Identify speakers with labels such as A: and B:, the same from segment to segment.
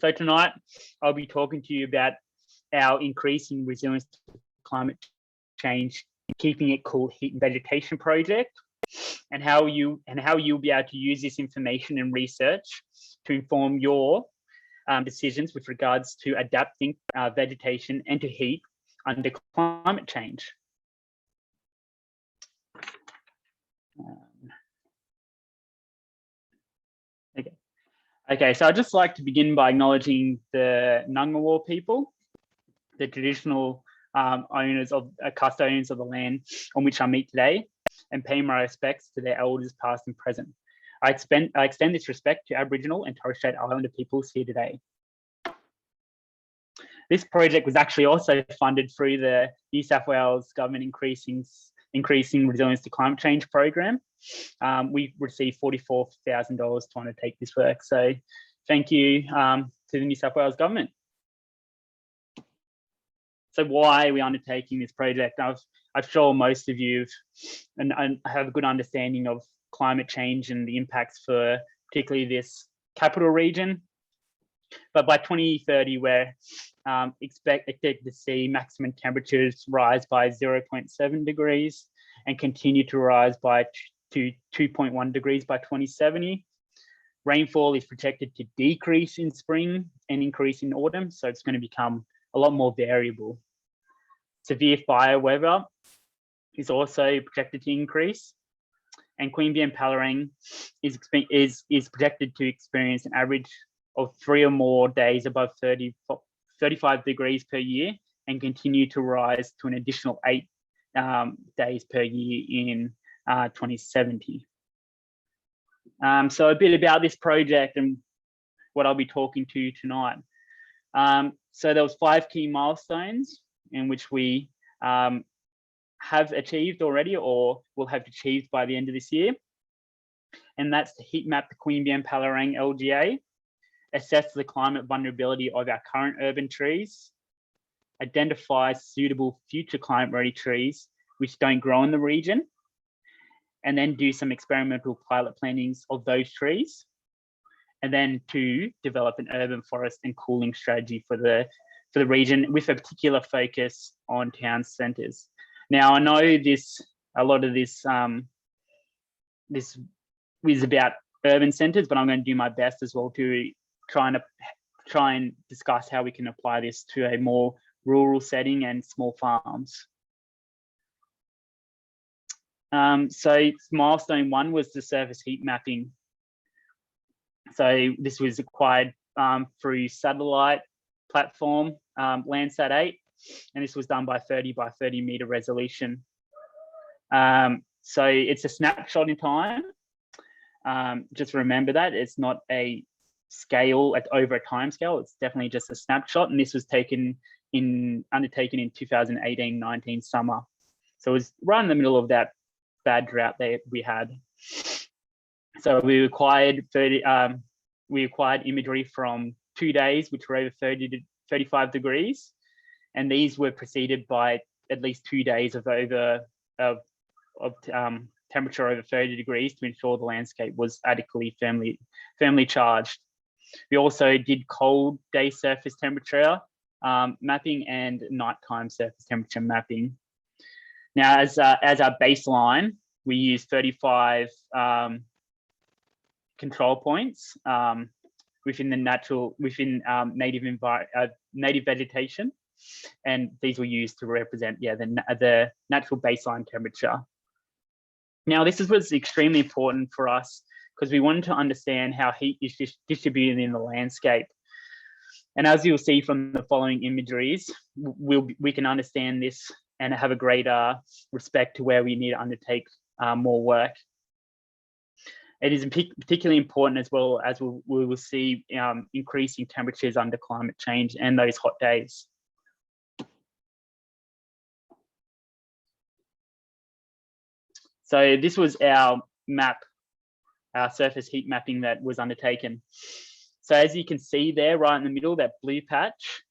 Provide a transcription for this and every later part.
A: So tonight, I'll be talking to you about our increasing resilience to climate change, keeping it cool heat and vegetation project, and how you'll be able to use this information and research to inform your decisions with regards to adapting vegetation and to heat under climate change. Okay, so I'd just like to begin by acknowledging the Ngunnawal people, the traditional custodians of the land on which I meet today, and pay my respects to their elders past and present. I extend this respect to Aboriginal and Torres Strait Islander peoples here today. This project was actually also funded through the New South Wales Government Increasing Resilience to Climate Change program. We received $44,000 to undertake this work. So thank you to the New South Wales Government. So why are we undertaking this project? I'm sure most of you have a good understanding of climate change and the impacts for particularly this capital region. But by 2030, we're expected to see maximum temperatures rise by 0.7 degrees and continue to rise to 2.1 degrees by 2070. Rainfall is projected to decrease in spring and increase in autumn, so it's going to become a lot more variable. Severe fire weather is also projected to increase, and Queanbeyan Palerang is projected to experience an average of 3 or more days above 35 degrees per year and continue to rise to an additional 8 days per year in 2070. So a bit about this project and what I'll be talking to tonight. So there was 5 key milestones in which we have achieved already or will have achieved by the end of this year. And that's to heat map the Queanbeyan Palerang LGA, assess the climate vulnerability of our current urban trees, identify suitable future climate-ready trees which don't grow in the region, and then do some experimental pilot plantings of those trees, and then to develop an urban forest and cooling strategy for the region with a particular focus on town centres. Now, I know a lot of this is about urban centres, but I'm going to do my best as well to try and discuss how we can apply this to a more rural setting and small farms. So milestone 1 was the surface heat mapping. So this was acquired through satellite platform, Landsat 8, and this was done by 30 by 30 meter resolution. So it's a snapshot in time. Just remember that it's not a scale over a time scale. It's definitely just a snapshot, and this was undertaken in 2018-19 summer. So it was right in the middle of that bad drought that we had. So we acquired imagery from 2 days, which were over 30 to 35 degrees, and these were preceded by at least 2 days of temperature over 30 degrees to ensure the landscape was adequately firmly charged. We also did cold day surface temperature mapping and nighttime surface temperature mapping. Now, as our baseline, we used 35 control points within native vegetation, and these were used to represent the natural baseline temperature. Now, this was extremely important for us because we wanted to understand how heat is distributed in the landscape. And as you'll see from the following imageries, we can understand this and have a greater respect to where we need to undertake more work. It is particularly important as well as we will see increasing temperatures under climate change and those hot days. So this was our map, our surface heat mapping that was undertaken. So as you can see there, right in the middle, that blue patch,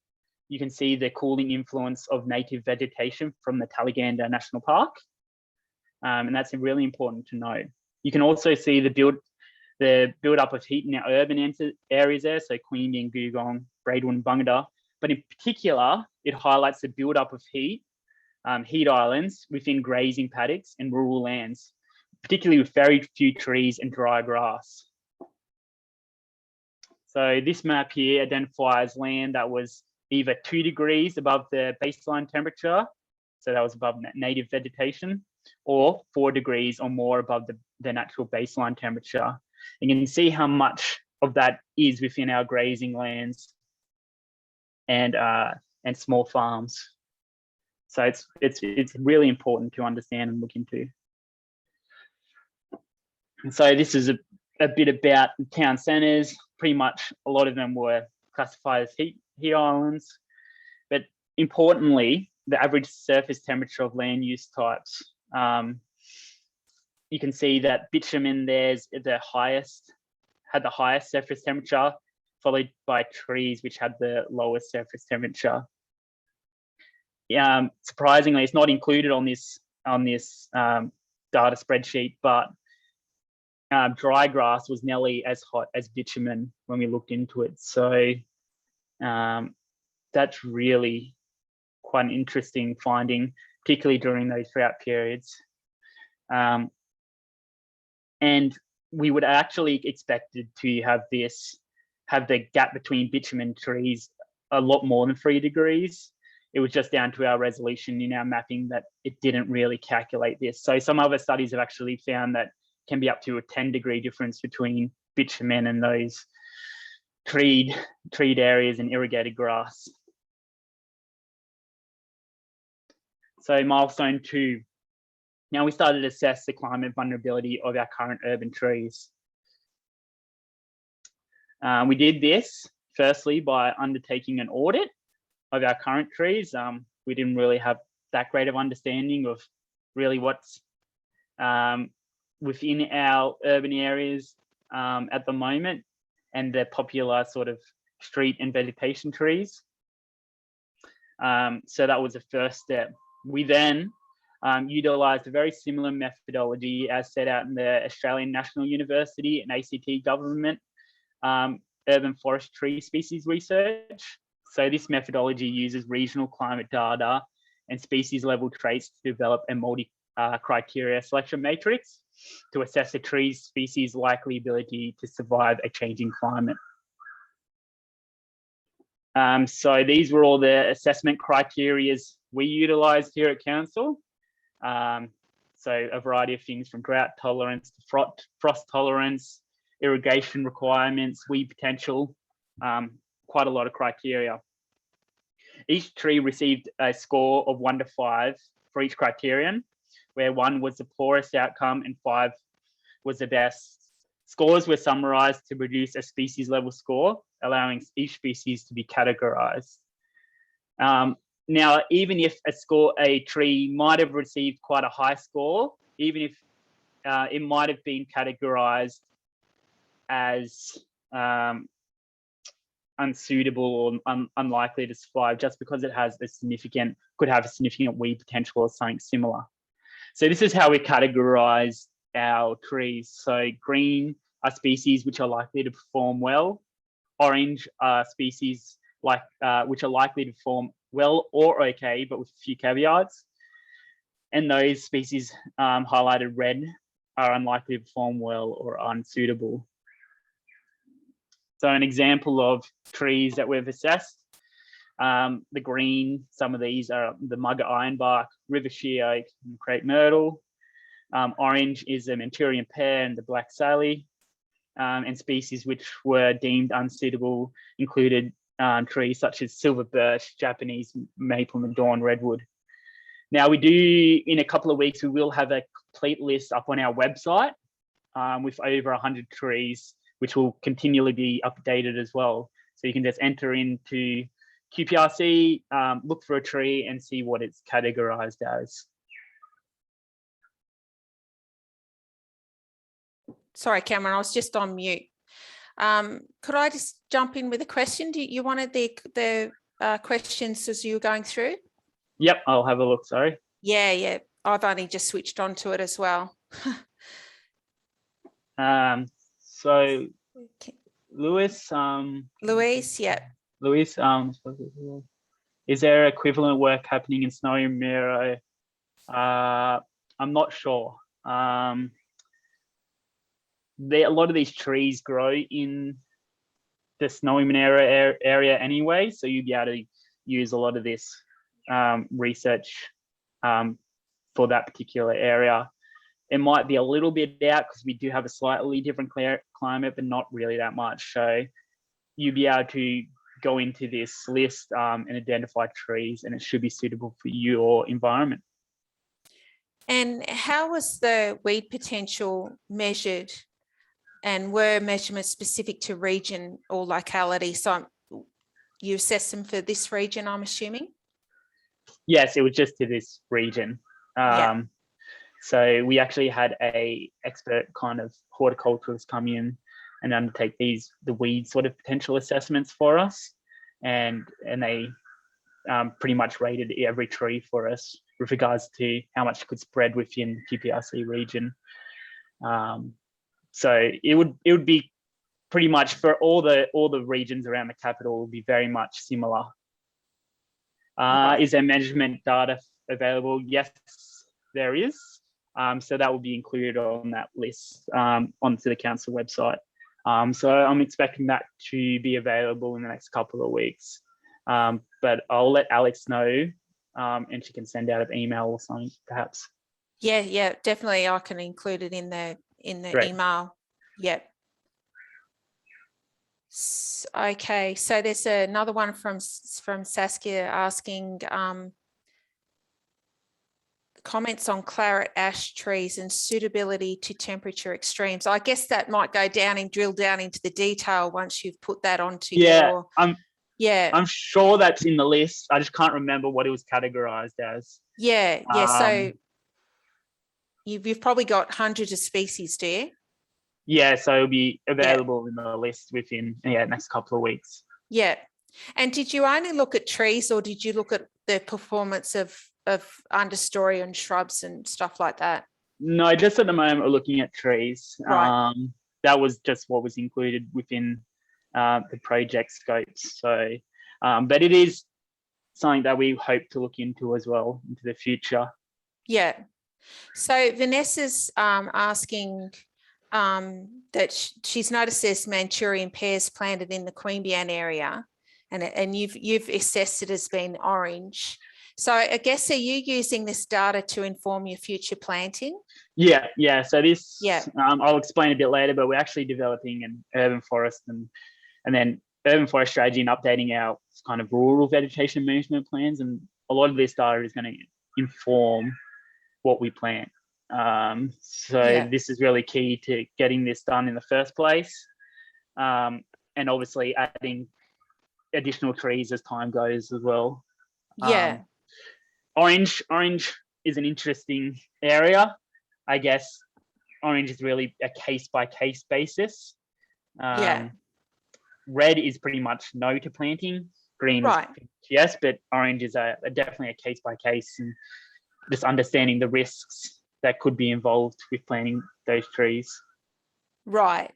A: you can see the cooling influence of native vegetation from the Talaganda National Park. And that's really important to note. You can also see the the build-up of heat in our urban areas there, so Queanbeyan, Googong, Braidwood, and Bungada. But in particular, it highlights the build-up of heat, heat islands within grazing paddocks and rural lands, particularly with very few trees and dry grass. So this map here identifies land that was either 2 degrees above the baseline temperature, so that was above native vegetation, or 4 degrees or more above the natural baseline temperature. You can see how much of that is within our grazing lands and small farms. So it's really important to understand and look into. And so this is a bit about town centres. Pretty much a lot of them were classified as heat islands, but importantly, the average surface temperature of land use types. You can see that bitumen there's had the highest surface temperature, followed by trees which had the lowest surface temperature. Surprisingly, it's not included on this data spreadsheet, but dry grass was nearly as hot as bitumen when we looked into it. So that's really quite an interesting finding, particularly during those drought periods. And we would actually expected to have the gap between bitumen trees a lot more than 3 degrees. It was just down to our resolution in our mapping that it didn't really calculate this. So some other studies have actually found that can be up to a 10-degree difference between bitumen and those treed areas and irrigated grass. So milestone 2. Now we started to assess the climate vulnerability of our current urban trees. We did this firstly by undertaking an audit of our current trees. We didn't really have that great of understanding of really what's within our urban areas at the moment and the popular sort of street and vegetation trees. So that was the first step. We then utilised a very similar methodology as set out in the Australian National University and ACT Government urban forest tree species research. So this methodology uses regional climate data and species level traits to develop a multi-criteria selection matrix to assess a tree's species' likely ability to survive a changing climate. So these were all the assessment criteria we utilised here at Council. So a variety of things from drought tolerance to frost tolerance, irrigation requirements, weed potential, quite a lot of criteria. Each tree received a score of 1 to 5 for each criterion, where 1 was the poorest outcome and 5 was the best. Scores were summarized to produce a species level score, allowing each species to be categorized. Now, even if a tree might have received quite a high score, even if it might have been categorized as unsuitable or unlikely to survive, just because it has could have a significant weed potential or something similar. So this is how we categorize our trees. So green are species which are likely to perform well. Orange are species which are likely to perform well or okay, but with a few caveats. And those species highlighted red are unlikely to perform well or unsuitable. So an example of trees that we've assessed, the green, some of these are the Mugger ironbark, river shea oak, and crepe myrtle. Orange is the Manchurian pear and the black sally. And species which were deemed unsuitable included trees such as silver birch, Japanese maple, and dawn redwood. Now in a couple of weeks, we will have a complete list up on our website with over 100 trees, which will continually be updated as well. So you can just enter into QPRC, look for a tree and see what it's categorized as.
B: Sorry, Cameron, I was just on mute. Could I just jump in with a question? You wanted the questions as you were going through?
A: Yep, I'll have a look, sorry.
B: Yeah. I've only just switched on to it as well.
A: So
B: Okay.
A: Lewis,
B: Louise, yeah.
A: Lewis, is there equivalent work happening in Snowy Miro? I'm not sure. A lot of these trees grow in the Snowy Miro area anyway, so you'd be able to use a lot of this research for that particular area. It might be a little bit out because we do have a slightly different climate, but not really that much. So you'd be able to go into this list and identify trees, and it should be suitable for your environment.
B: And how was the weed potential measured? And were measurements specific to region or locality? So you assessed them for this region, I'm assuming?
A: Yes, it was just to this region.
B: Yeah.
A: So we actually had a expert kind of horticulturalist come in and undertake the weed sort of potential assessments for us, and they pretty much rated every tree for us with regards to how much could spread within PPRC region. So it would be pretty much for all the regions around the capital would be very much similar.
B: Right.
A: Is there measurement data available? Yes, there is. So that will be included on that list onto the council website. So I'm expecting that to be available in the next couple of weeks. But I'll let Alex know, and she can send out an email or something, perhaps.
B: Yeah, definitely. I can include it in the
A: Great.
B: email. Yep. Okay, so there's another one from Saskia asking comments on claret ash trees and suitability to temperature extremes. I guess that might go down and drill down into the detail once you've put that onto your. I'm
A: sure that's in the list. I just can't remember what it was categorized as.
B: Yeah. So you've probably got hundreds of species, do you?
A: Yeah, so it'll be available in the list within next couple of weeks.
B: Yeah. And did you only look at trees, or did you look at the performance of understory and shrubs and stuff like that?
A: No, just at the moment we're looking at trees.
B: Right.
A: That was just what was included within the project scopes. So, but it is something that we hope to look into as well into the future.
B: Yeah. So Vanessa's asking that she's noticed there's Manchurian pears planted in the Queanbeyan area, and you've assessed it as being orange. So I guess, are you using this data to inform your future planting?
A: Yeah. So this, I'll explain a bit later, but we're actually developing an urban forest and then urban forest strategy and updating our kind of rural vegetation management plans. And a lot of this data is going to inform what we plant. This is really key to getting this done in the first place. And obviously adding additional trees as time goes as well.
B: Yeah.
A: Orange is an interesting area. I guess orange is really a case-by-case basis. Red is pretty much no to planting. Green is yes, but orange is definitely a case-by-case, and just understanding the risks that could be involved with planting those trees.
B: Right.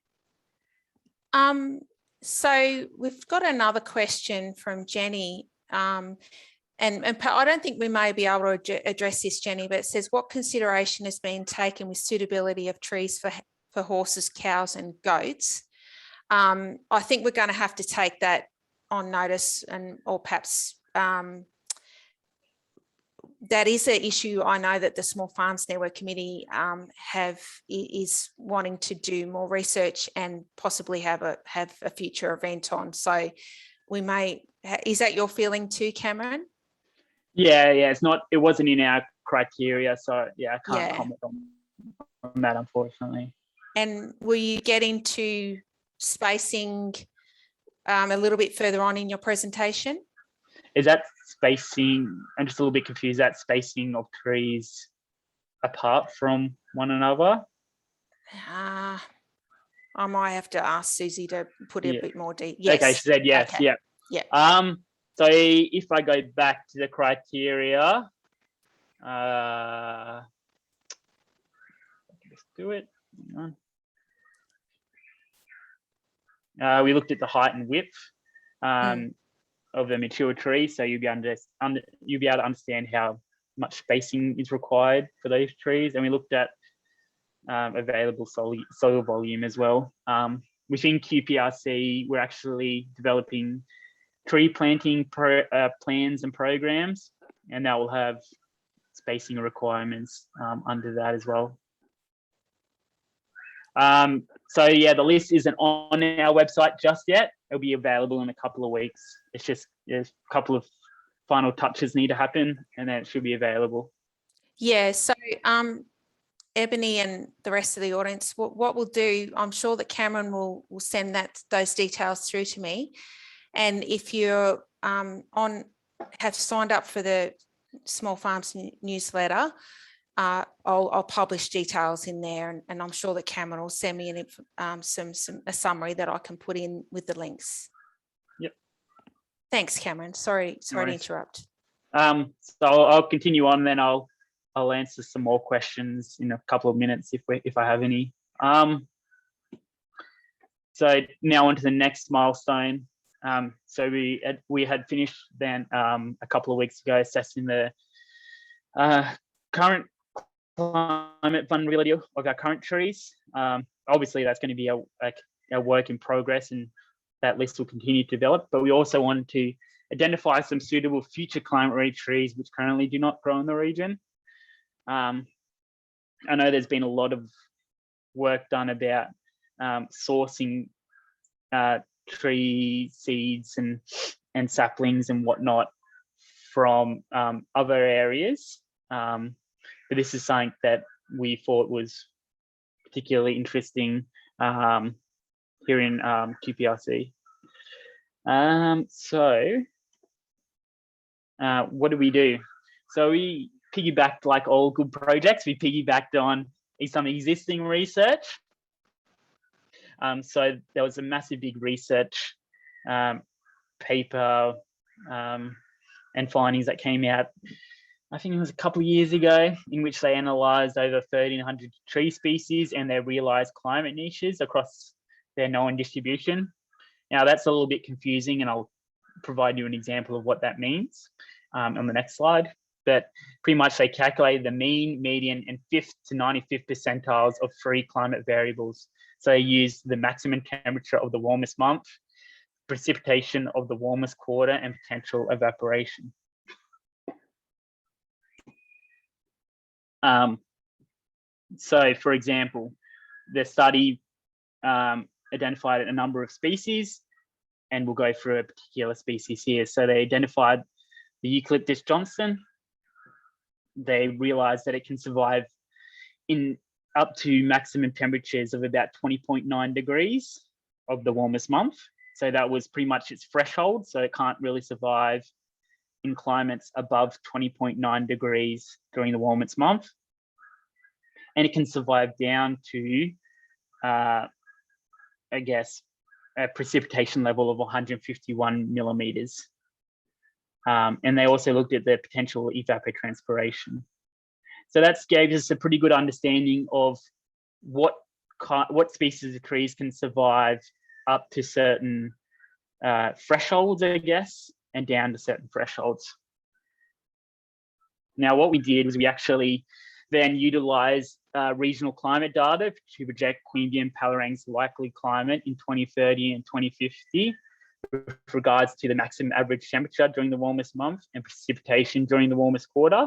B: So we've got another question from Jenny. And I don't think we may be able to address this, Jenny, but it says, what consideration has been taken with suitability of trees for horses, cows and goats? I think we're going to have to take that on notice, or perhaps that is an issue. I know that the Small Farms Network Committee is wanting to do more research and possibly have a future event on. So we may. Is that your feeling too, Cameron?
A: Yeah. It wasn't in our criteria, so I can't comment on that, unfortunately.
B: And will you get into spacing a little bit further on in your presentation?
A: Is that spacing? I'm just a little bit confused. That spacing of trees apart from one another?
B: I might have to ask Susie to put a bit more detail. Yes.
A: Okay, she said yes.
B: Okay.
A: Yeah. So if I go back to the criteria, let's do it. Hang on. We looked at the height and width of the mature tree, so you'll be able to understand how much spacing is required for those trees. And we looked at available soil volume as well. Within QPRC, we're actually developing tree planting plans and programs, and that will have spacing requirements under that as well. So yeah, the list isn't on our website just yet. It'll be available in a couple of weeks. It's just there's a couple of final touches need to happen, and then it should be available.
B: Yeah, so Ebony and the rest of the audience, what we'll do, I'm sure that Cameron will send those details through to me. And if you're have signed up for the Small Farms newsletter, I'll publish details in there, and I'm sure that Cameron will send me a summary that I can put in with the links.
A: Yep.
B: Thanks, Cameron. Sorry to interrupt.
A: So I'll continue on, then I'll answer some more questions in a couple of minutes if I have any. So now on to the next milestone. So we had finished then a couple of weeks ago assessing the current climate vulnerability of our current trees. Obviously, that's going to be a work in progress, and that list will continue to develop. But we also wanted to identify some suitable future climate-ready trees which currently do not grow in the region. I know there's been a lot of work done about sourcing tree seeds and saplings and whatnot from other areas. But this is something that we thought was particularly interesting here in QPRC. So what do we do? So we piggybacked, like all good projects, we piggybacked on some existing research. So there was a massive big research paper and findings that came out, I think it was a couple of years ago, in which they analysed over 1,300 tree species and their realised climate niches across their known distribution. Now that's a little bit confusing, and I'll provide you an example of what that means on the next slide. But pretty much they calculated the mean, median, and 5th to 95th percentiles of 3 climate variables. So they used the maximum temperature of the warmest month, precipitation of the warmest quarter, and potential evaporation. So for example, the study identified a number of species, and we'll go through a particular species here. So they identified the Eucalyptus Johnson. They realized that it can survive in up to maximum temperatures of about 20.9 degrees of the warmest month. So that was pretty much its threshold. So it can't really survive in climates above 20.9 degrees during the warmest month. And it can survive down to, I guess, a precipitation level of 151 millimeters. And they also looked at the potential evapotranspiration. So that gave us a pretty good understanding of what species of trees can survive up to certain thresholds, I guess, and down to certain thresholds. Now, what we did was we actually then utilized regional climate data to project Queanbeyan Palerang's likely climate in 2030 and 2050 with regards to the maximum average temperature during the warmest month and precipitation during the warmest quarter.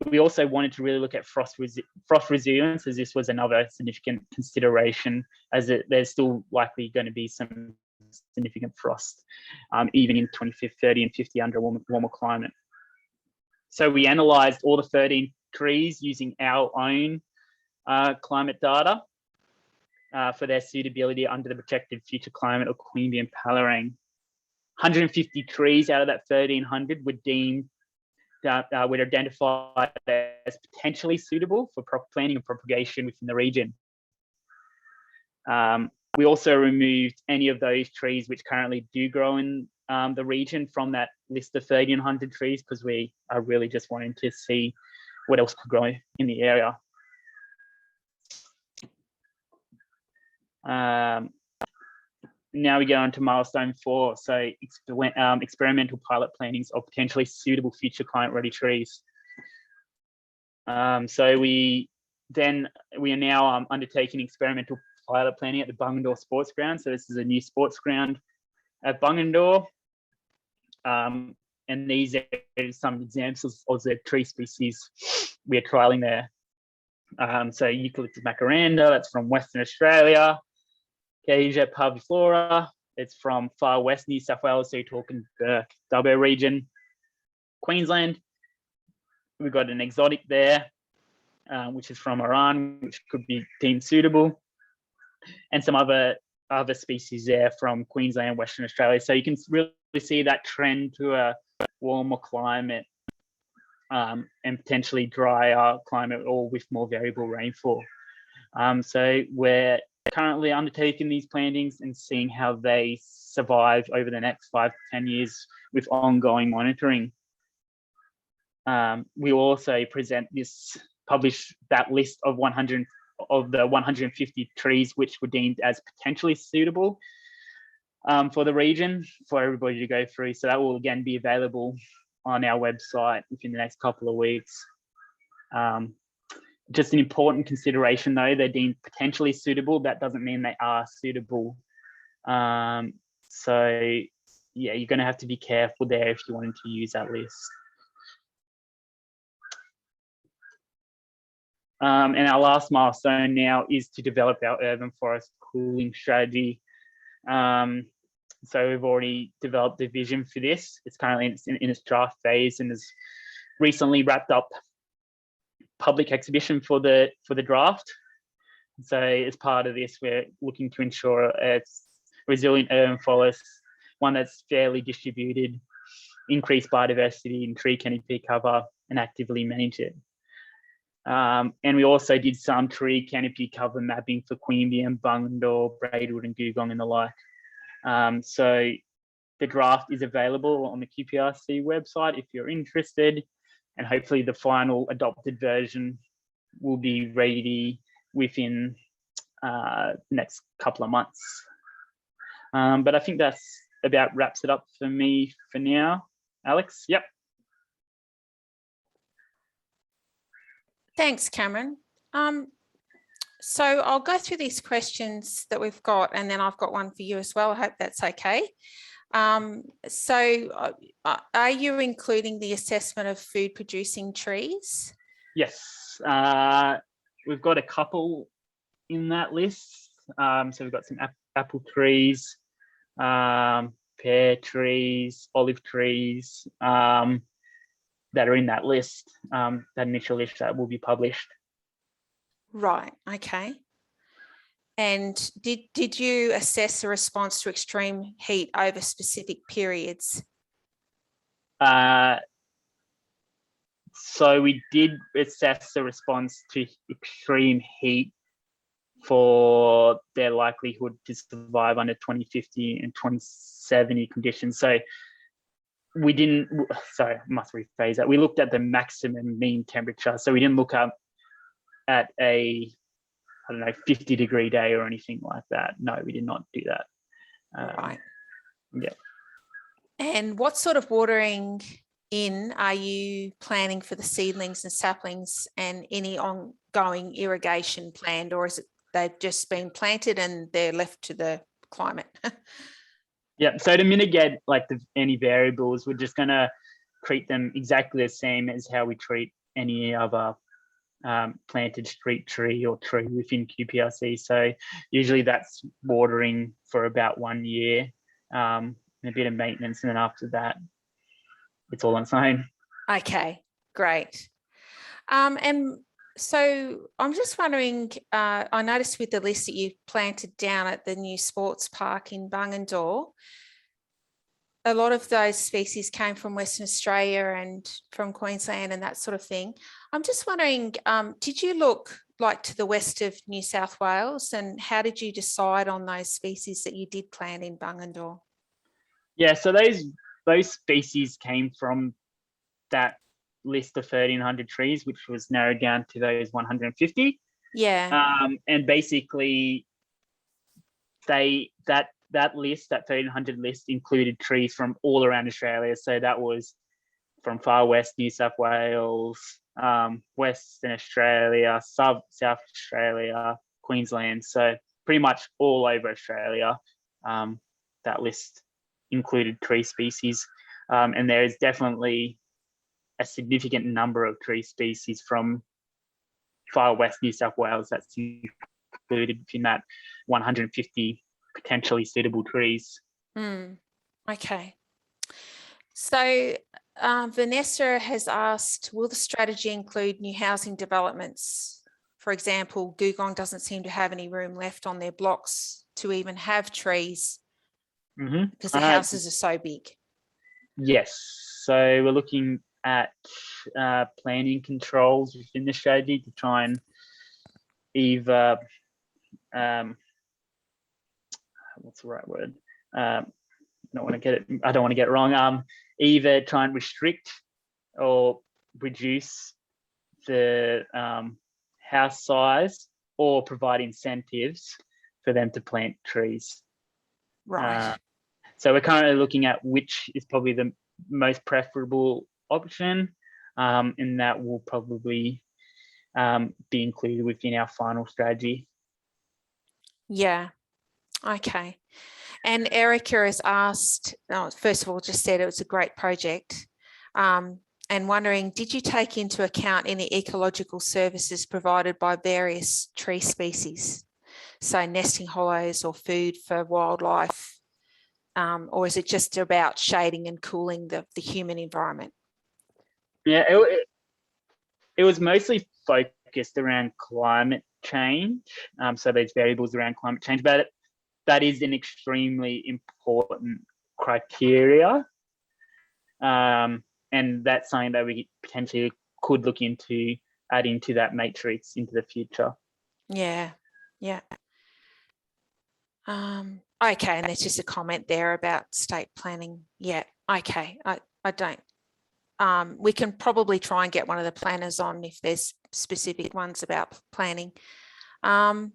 A: We also wanted to really look at frost resilience, as this was another significant consideration, as there's still likely going to be some significant frost, even in 2030 and 50 under warmer climate. So we analysed all the 13 trees using our own climate data for their suitability under the protected future climate of Queanbeyan Palerang. 150 trees out of that 1,300 were deemed were identified as potentially suitable for planting and propagation within the region. We also removed any of those trees which currently do grow in the region from that list of 1,300 trees, because we are really just wanting to see what else could grow in the area. now we go on to milestone 4. So experimental pilot plantings of potentially suitable future climate-ready trees. So we are now undertaking experimental pilot planting at the Bungendore Sports Ground. So this is a new sports ground at Bungendore. And these are some examples of the tree species we are trialing there. So Eucalyptus macaranda, that's from Western Australia. Acacia parviflora, it's from far west New South Wales, so you're talking the Dubbo region. Queensland, we've got an exotic there, which is from Iran, which could be deemed suitable, and some other species there from Queensland and Western Australia. So you can really see that trend to a warmer climate and potentially drier climate, or with more variable rainfall. So we're currently undertaking these plantings and seeing how they survive over the next 5 to 10 years with ongoing monitoring. We also publish that list of 150 trees which were deemed as potentially suitable for the region for everybody to go through. So that will again be available on our website within the next couple of weeks. Just an important consideration though, they're deemed potentially suitable. That doesn't mean they are suitable. So yeah, you're going to have to be careful there if you wanted to use that list. And our last milestone now is to develop our urban forest cooling strategy. So we've already developed the vision for this. It's currently in its draft phase and has recently wrapped up public exhibition for the draft. So as part of this, we're looking to ensure it's resilient urban forest, one that's fairly distributed, increase biodiversity and tree canopy cover, and actively manage it. And we also did some tree canopy cover mapping for Queanbeyan, Bungendore, Braidwood and Googong and the like. So the draft is available on the QPRC website if you're interested, and hopefully the final adopted version will be ready within the next couple of months. But I think that's about wraps it up for me for now. Alex, yep.
B: Thanks, Cameron. So I'll go through these questions that we've got, and then I've got one for you as well. I hope that's okay. So are you including the assessment of food producing trees?
A: Yes, we've got a couple in that list. So we've got some apple trees, pear trees, olive trees that are in that list, that initial list that will be published.
B: Right, okay. And did you assess the response to extreme heat over specific periods?
A: So we did assess the response to extreme heat for their likelihood to survive under 2050 and 2070 conditions. So we didn't, sorry, I must rephrase that. We looked at the maximum mean temperature. So we didn't look up at a, I don't know, 50-degree day or anything like that. No, we did not do that.
B: Right.
A: Yeah.
B: And what sort of watering in are you planning for the seedlings and saplings, and any ongoing irrigation planned, or is it they've just been planted and they're left to the climate?
A: Yeah, so to mitigate like any variables, we're just going to treat them exactly the same as how we treat any other planted street tree or tree within QPRC. So usually that's watering for about 1 year, and a bit of maintenance, and then after that, it's all on its own. Okay,
B: great. And so I'm just wondering, I noticed with the list that you planted down at the new sports park in Bungendore, a lot of those species came from Western Australia and from Queensland and that sort of thing. I'm just wondering, did you look like to the west of New South Wales, and how did you decide on those species that you did plant in Bungendore?
A: Yeah, so those species came from that list of 1,300 trees, which was narrowed down to those 150.
B: Yeah.
A: And basically that that list, that 1300 list, included trees from all around Australia. So that was from far west New South Wales, Western Australia, South Australia, Queensland. So pretty much all over Australia. That list included tree species. And there is definitely a significant number of tree species from far west New South Wales that's included in that 150 potentially suitable trees.
B: Okay. So Vanessa has asked, will the strategy include new housing developments? For example, Googong doesn't seem to have any room left on their blocks to even have trees because the houses are so big.
A: Yes. So we're looking at planning controls within the strategy to try and either, what's the right word? I don't want to get it wrong. Either try and restrict or reduce the house size, or provide incentives for them to plant trees.
B: Right.
A: So we're currently looking at which is probably the most preferable option, and that will probably be included within our final strategy.
B: Yeah. Okay. And Erica has asked, first of all, just said it was a great project, and wondering, did you take into account any ecological services provided by various tree species? So nesting hollows or food for wildlife, or is it just about shading and cooling the human environment?
A: Yeah, it was mostly focused around climate change. So those variables around climate change, but that is an extremely important criteria. And that's something that we potentially could look into adding to that matrix into the future.
B: Yeah, yeah. Okay, and there's just a comment there about state planning. Yeah, okay, I don't. We can probably try and get one of the planners on if there's specific ones about planning. In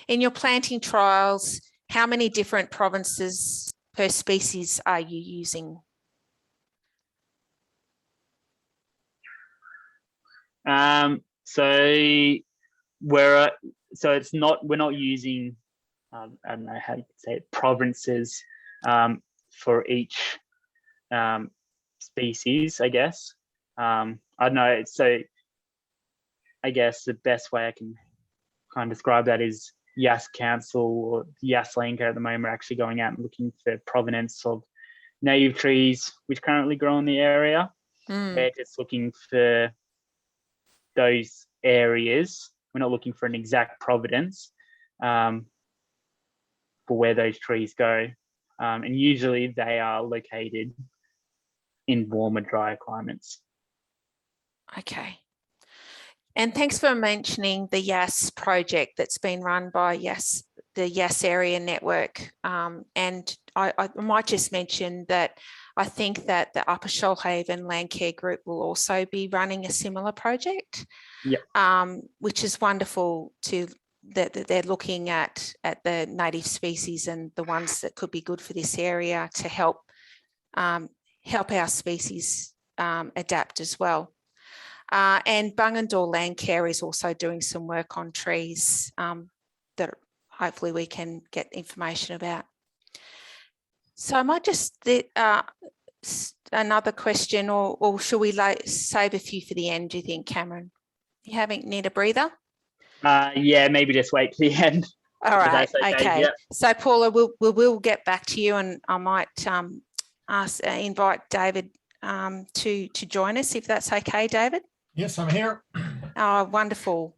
B: your planting trials, how many different provinces per species are you using?
A: We're not using I don't know how you say it, provinces for each species, I guess. I don't know. So I guess the best way I can kind of describe that is Yass Council or Yass Land at the moment are actually going out and looking for provenance of native trees which currently grow in the area. They're just looking for those areas. We're not looking for an exact provenance for where those trees go. And usually they are located in warmer, drier climates.
B: Okay. And thanks for mentioning the Yass project that's been run by Yass, the Yass Area Network. And I might just mention that I think that the Upper Shoalhaven Landcare Group will also be running a similar project, which is wonderful that they're looking at the native species and the ones that could be good for this area to help our species adapt as well. And Bungendore Landcare is also doing some work on trees that hopefully we can get information about. So I might just another question, or should we save a few for the end, do you think, Cameron? You need a breather?
A: Yeah, maybe just wait to the end.
B: All right, okay.
A: Yeah.
B: So Paula, we'll get back to you, and I might invite David to join us, if that's okay, David?
C: Yes, I'm here.
B: Oh, wonderful.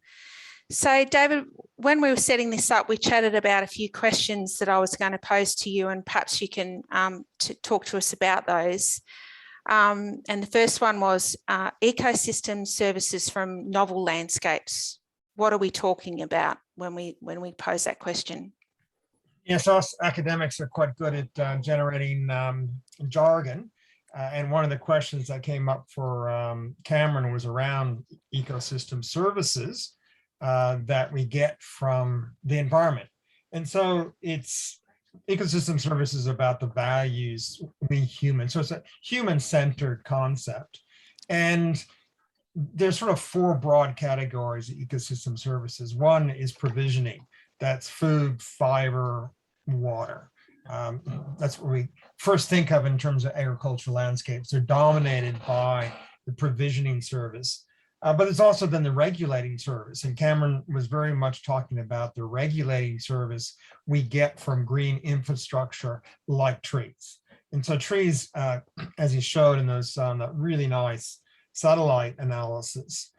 B: So David, when we were setting this up, we chatted about a few questions that I was going to pose to you, and perhaps you can talk to us about those. And the first one was ecosystem services from novel landscapes. What are we talking about when we pose that question?
C: Yes, us academics are quite good at generating jargon. And one of the questions that came up for Cameron was around ecosystem services that we get from the environment. And so it's ecosystem services is about the values we humans. So it's a human-centered concept. And there's sort of four broad categories of ecosystem services. One is provisioning. That's food, fiber, water. That's what we first think of in terms of agricultural landscapes. They're dominated by the provisioning service. But it's also then the regulating service. And Cameron was very much talking about the regulating service we get from green infrastructure like trees. And so trees, as he showed in those that really nice satellite analysis,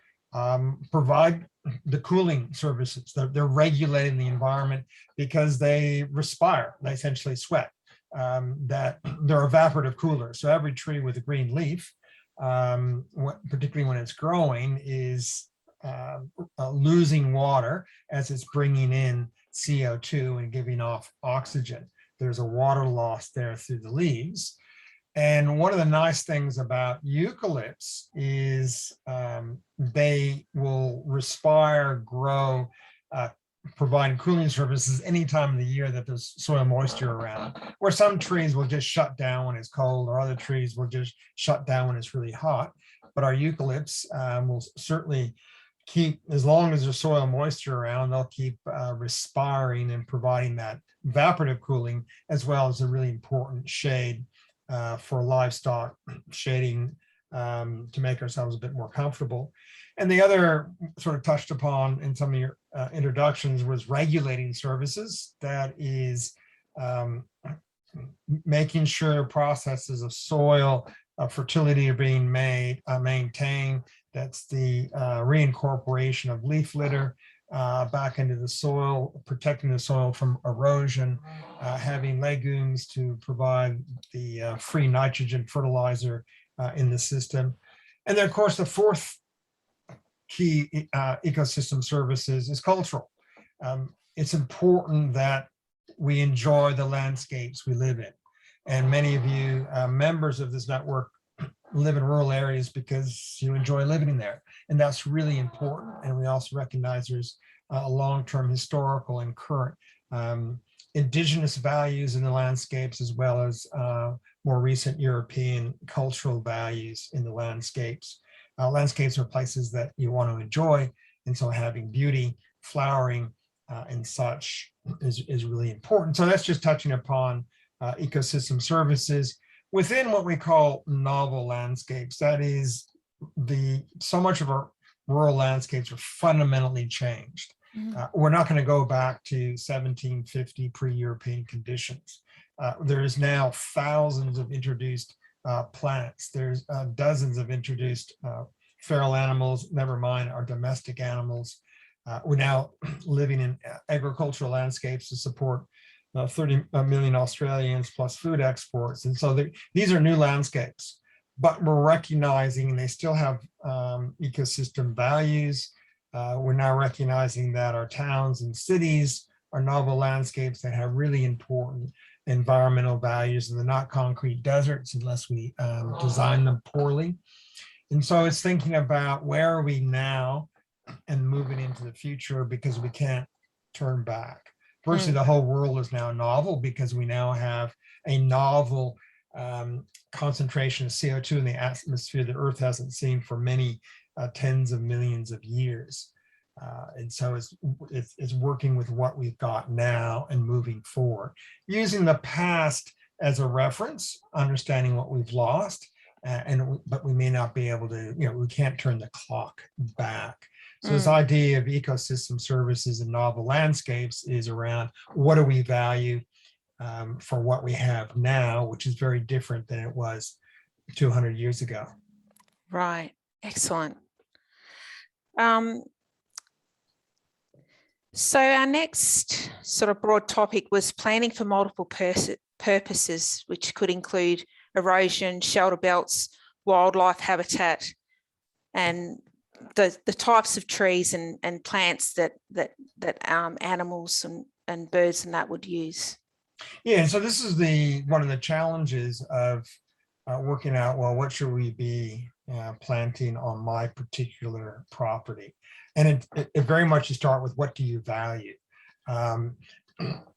C: provide the cooling services. They're regulating the environment because they respire, they essentially sweat, that they're evaporative coolers. So every tree with a green leaf, particularly when it's growing, is losing water as it's bringing in CO2 and giving off oxygen. There's a water loss there through the leaves. And one of the nice things about eucalypts is they will respire, grow, provide cooling services any time of the year that there's soil moisture around, where some trees will just shut down when it's cold, or other trees will just shut down when it's really hot. But our eucalypts will certainly keep, as long as there's soil moisture around, they'll keep respiring and providing that evaporative cooling, as well as a really important shade for livestock, shading to make ourselves a bit more comfortable. And the other sort of touched upon in some of your introductions was regulating services. That is making sure processes of soil fertility are being maintained. That's the reincorporation of leaf litter back into the soil, protecting the soil from erosion, having legumes to provide the free nitrogen fertilizer in the system. And then, of course, the fourth key ecosystem services is cultural. It's important that we enjoy the landscapes we live in. And many of you members of this network live in rural areas because you enjoy living in there. And that's really important. And we also recognize there's a long-term historical and current indigenous values in the landscapes, as well as more recent European cultural values in the landscapes. Landscapes are places that you want to enjoy. And so having beauty, flowering, and such is really important. So that's just touching upon ecosystem services. Within what we call novel landscapes, that is, so much of our rural landscapes are fundamentally changed. We're not going to go back to 1750 pre-European conditions. There is now thousands of introduced plants. There's dozens of introduced feral animals, never mind our domestic animals. We're now living in agricultural landscapes to support 30 million Australians plus food exports. And so these are new landscapes, but we're recognizing they still have ecosystem values. We're now recognizing that our towns and cities are novel landscapes that have really important environmental values, and they're not concrete deserts unless we design them poorly. And so it's thinking about where are we now and moving into the future, because we can't turn back. Virtually the whole world is now novel, because we now have a novel concentration of CO2 in the atmosphere that Earth hasn't seen for many tens of millions of years. And so it's working with what we've got now and moving forward, using the past as a reference, understanding what we've lost, but we may not be able to, we can't turn the clock back. So this idea of ecosystem services and novel landscapes is around what do we value for what we have now, which is very different than it was 200 years ago.
B: Right. Excellent. So our next sort of broad topic was planning for multiple purposes, which could include erosion, shelter belts, wildlife habitat, and the types of trees and plants that animals and birds and that would use.
C: Yeah, and so this is one of the challenges of working out, well, what should we be planting on my particular property? And it very much to start with, what do you value?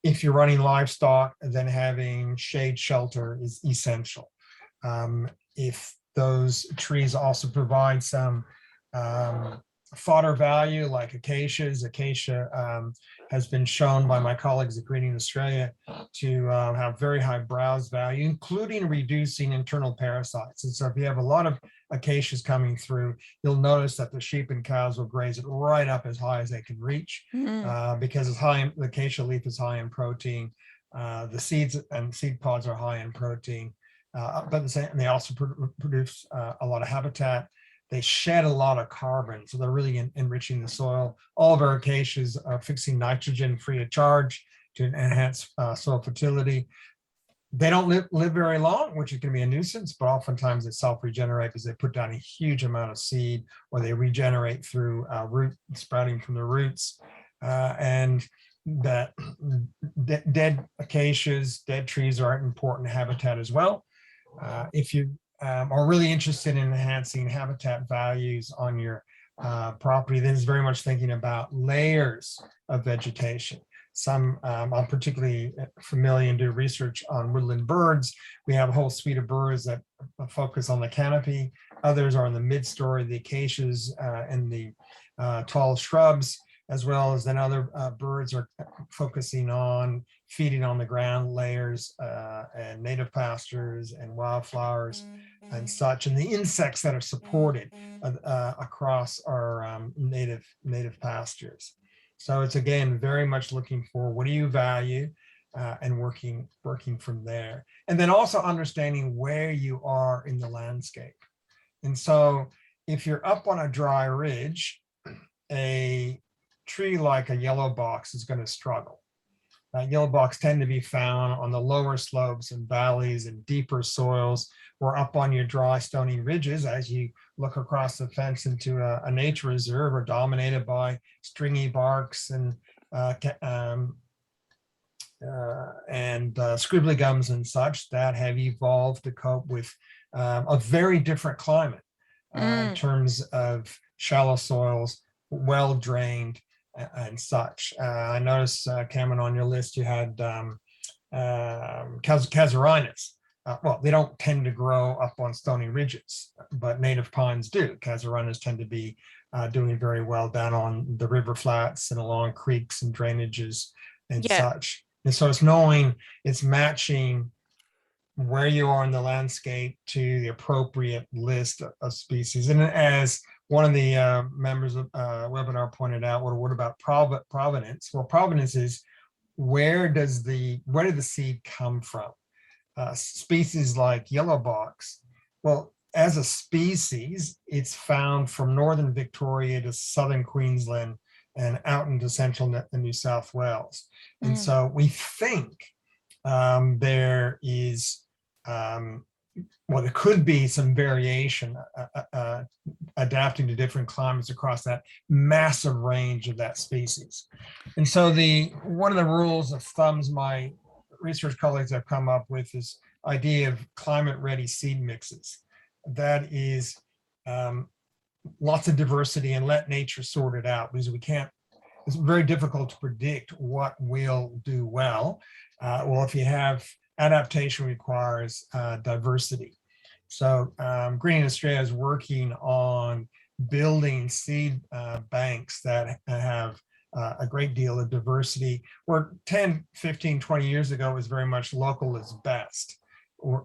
C: if you're running livestock, then having shade shelter is essential. If those trees also provide some fodder value like acacias. Acacia has been shown by my colleagues at Greening Australia to have very high browse value, including reducing internal parasites. And so if you have a lot of acacias coming through, you'll notice that the sheep and cows will graze it right up as high as they can reach because it's high in, the acacia leaf is high in protein. The seeds and seed pods are high in protein, but they also produce a lot of habitat. They shed a lot of carbon, so they're really enriching the soil. All of our acacias are fixing nitrogen free of charge to enhance soil fertility. They don't live very long, which is going to be a nuisance, but oftentimes they self-regenerate because they put down a huge amount of seed, or they regenerate through root sprouting from the roots. And that dead acacias, dead trees are an important habitat as well. If you are really interested in enhancing habitat values on your property, then it's very much thinking about layers of vegetation. Some, I'm particularly familiar and do research on woodland birds. We have a whole suite of birds that focus on the canopy. Others are in the mid-story, the acacias and the tall shrubs, as well as then other birds are focusing on feeding on the ground layers and native pastures and wildflowers and such, and the insects that are supported across our native pastures. So it's, again, very much looking for what do you value and working from there. And then also understanding where you are in the landscape. And so if you're up on a dry ridge, a tree like a yellow box is going to struggle. Yellow box tend to be found on the lower slopes and valleys and deeper soils, or up on your dry stony ridges as you look across the fence into a nature reserve, are dominated by stringy barks and scribbly gums and such that have evolved to cope with a very different climate in terms of shallow soils, well drained, and such. I noticed, Cameron, on your list you had casuarinas. Well, they don't tend to grow up on stony ridges, but native pines do. Casuarinas tend to be doing very well down on the river flats and along creeks and drainages and such. And so it's matching where you are in the landscape to the appropriate list of species. And as one of the members of webinar pointed out, what about provenance? Well, provenance is where did the seed come from? Species like yellow box, well, as a species, it's found from northern Victoria to southern Queensland and out into central New South Wales. And so we think there is, well, there could be some variation adapting to different climates across that massive range of that species. And so one of the rules of thumbs my research colleagues have come up with is idea of climate-ready seed mixes. That is lots of diversity and let nature sort it out, because it's very difficult to predict what will do well. Well, if you have adaptation requires diversity. So Greening Australia is working on building seed banks that have a great deal of diversity, where 10, 15, 20 years ago was very much local is best.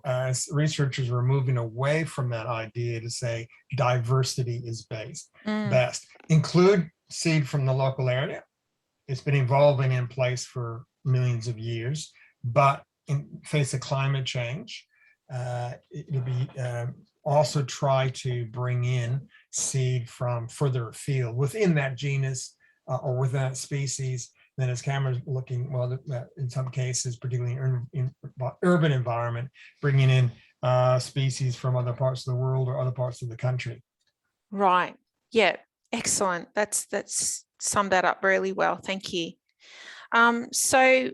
C: As researchers were moving away from that idea to say diversity is best. Include seed from the local area. It's been evolving in place for millions of years, but in face of climate change, it'll be also try to bring in seed from further afield within that genus or within that species. Then as Cameron's looking, well, in some cases, particularly in urban environment, bringing in species from other parts of the world or other parts of the country.
B: Right. Yeah. Excellent. That's summed that up really well. Thank you. So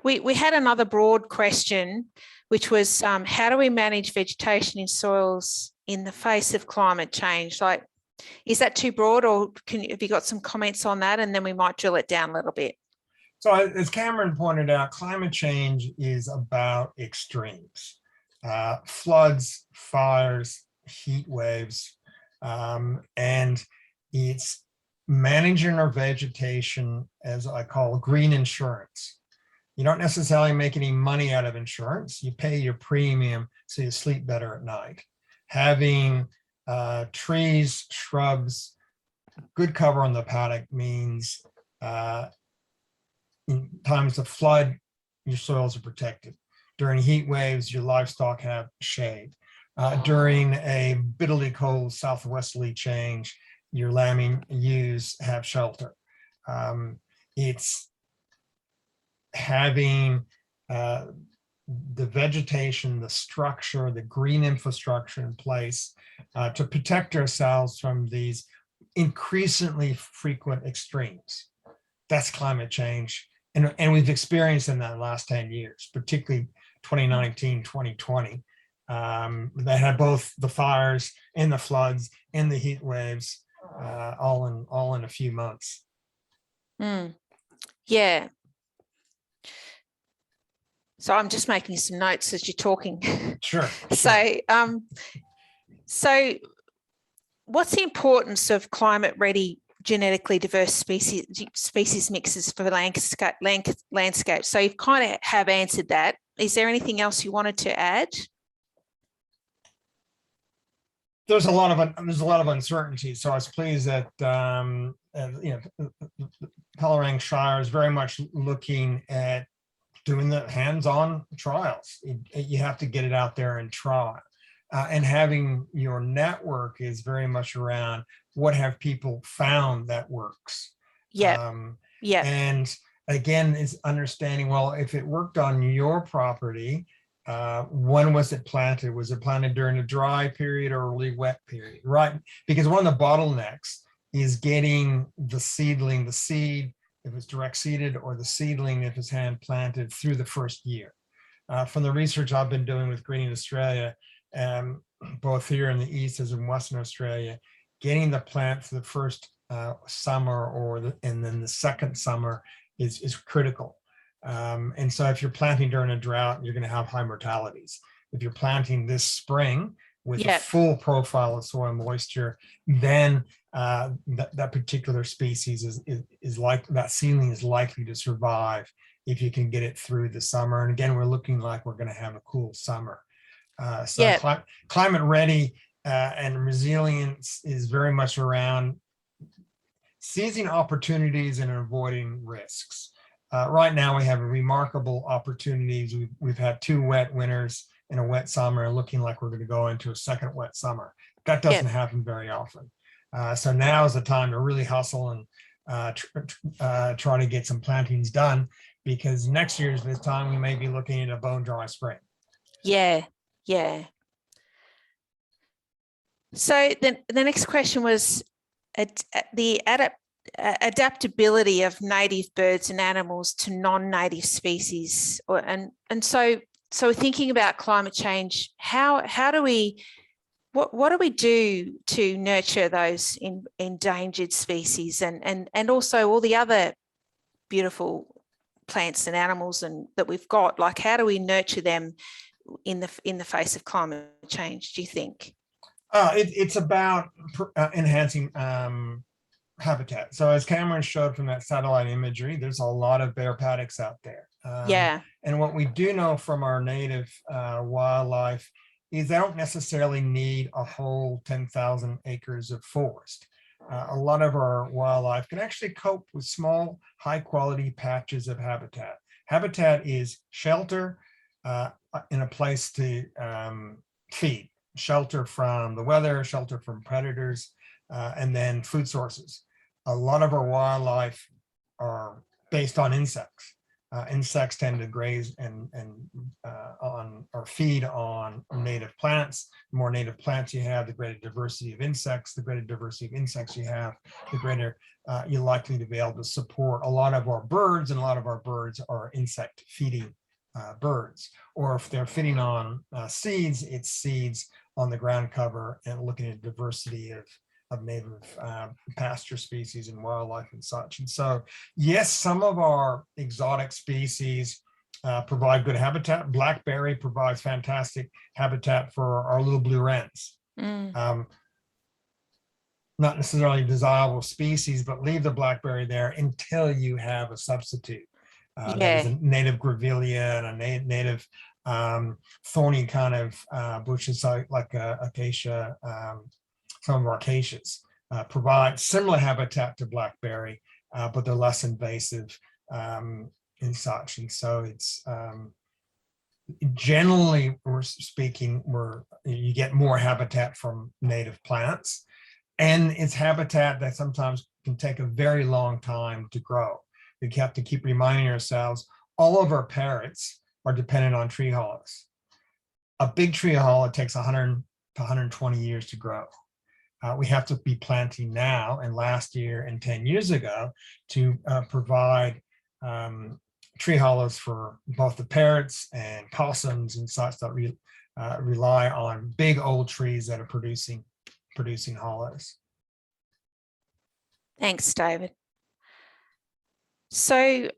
B: we had another broad question, which was how do we manage vegetation in soils in the face of climate change? Like, is that too broad, or have you got some comments on that? And then we might drill it down a little bit.
C: So as Cameron pointed out, climate change is about extremes, floods, fires, heat waves, and it's managing our vegetation, as I call green insurance. You don't necessarily make any money out of insurance. You pay your premium so you sleep better at night. Having trees, shrubs, good cover on the paddock means in times of flood, your soils are protected. During heat waves, your livestock have shade. During a bitterly cold southwesterly change, your lambing ewes have shelter. It's having the vegetation, the structure, the green infrastructure in place to protect ourselves from these increasingly frequent extremes. That's climate change. And we've experienced in that last 10 years, particularly 2019, 2020, that had both the fires and the floods and the heat waves all in a few months.
B: Yeah. So I'm just making some notes as you're talking.
C: Sure.
B: So what's the importance of climate-ready genetically diverse species mixes for landscape? So you've kind of have answered that. Is there anything else you wanted to add?
C: There's a lot of uncertainty. So I was pleased that Palerang Shire is very much looking at doing the hands-on trials. You have to get it out there and try. And having your network is very much around what have people found that works.
B: Yeah.
C: And again, is understanding, well, if it worked on your property, when was it planted? Was it planted during a dry period or early wet period? Right? Because one of the bottlenecks is getting the seedling, the seed, if it's direct seeded, or the seedling, if it's hand planted, through the first year. From the research I've been doing with Greening Australia, both here in the East as in Western Australia, getting the plant for the first summer and then the second summer is critical. And so if you're planting during a drought, you're going to have high mortalities. If you're planting this spring with a full profile of soil moisture, then that particular species is like that seedling is likely to survive if you can get it through the summer. And again, we're looking like we're going to have a cool summer. Climate ready and resilience is very much around seizing opportunities and avoiding risks. Right now, we have remarkable opportunities. We've had 2 wet winters and a wet summer, and looking like we're going to go into a second wet summer. That doesn't happen very often. So now is the time to really hustle and try to get some plantings done, because next year's this time we may be looking at a bone dry spring.
B: Yeah. So the next question was the adaptability of native birds and animals to non-native species, and so thinking about climate change, how do we, what do we do to nurture those endangered species and also all the other beautiful plants and animals that we've got? Like, how do we nurture them in the face of climate change, do you think?
C: It's about enhancing habitat. So as Cameron showed from that satellite imagery, there's a lot of bear paddocks out there. And what we do know from our native wildlife is they don't necessarily need a whole 10,000 acres of forest. A lot of our wildlife can actually cope with small, high quality patches of habitat. Habitat is shelter in a place to feed, shelter from the weather, shelter from predators, and then food sources. A lot of our wildlife are based on insects. Insects tend to graze and on or feed on native plants. The more native plants you have, the greater diversity of insects. The greater diversity of insects you have, the greater you're likely to be able to support a lot of our birds, and a lot of our birds are insect feeding birds. Or if they're feeding on seeds, it's seeds on the ground cover, and looking at diversity native pasture species and wildlife and such. And so, yes, some of our exotic species provide good habitat. Blackberry provides fantastic habitat for our little blue wrens. Not necessarily desirable species, but leave the blackberry there until you have a substitute. That is a native grevillea and a native thorny kind of bushes like acacia, some of our acacias provide similar habitat to blackberry, but they're less invasive and such. And so it's generally, we're speaking, you get more habitat from native plants, and it's habitat that sometimes can take a very long time to grow. We have to keep reminding ourselves, all of our parrots are dependent on tree hollows. A big tree hollow takes 100 to 120 years to grow. We have to be planting now and last year and 10 years ago to provide tree hollows for both the parrots and possums and such that rely on big old trees that are producing hollows.
B: Thanks, David. So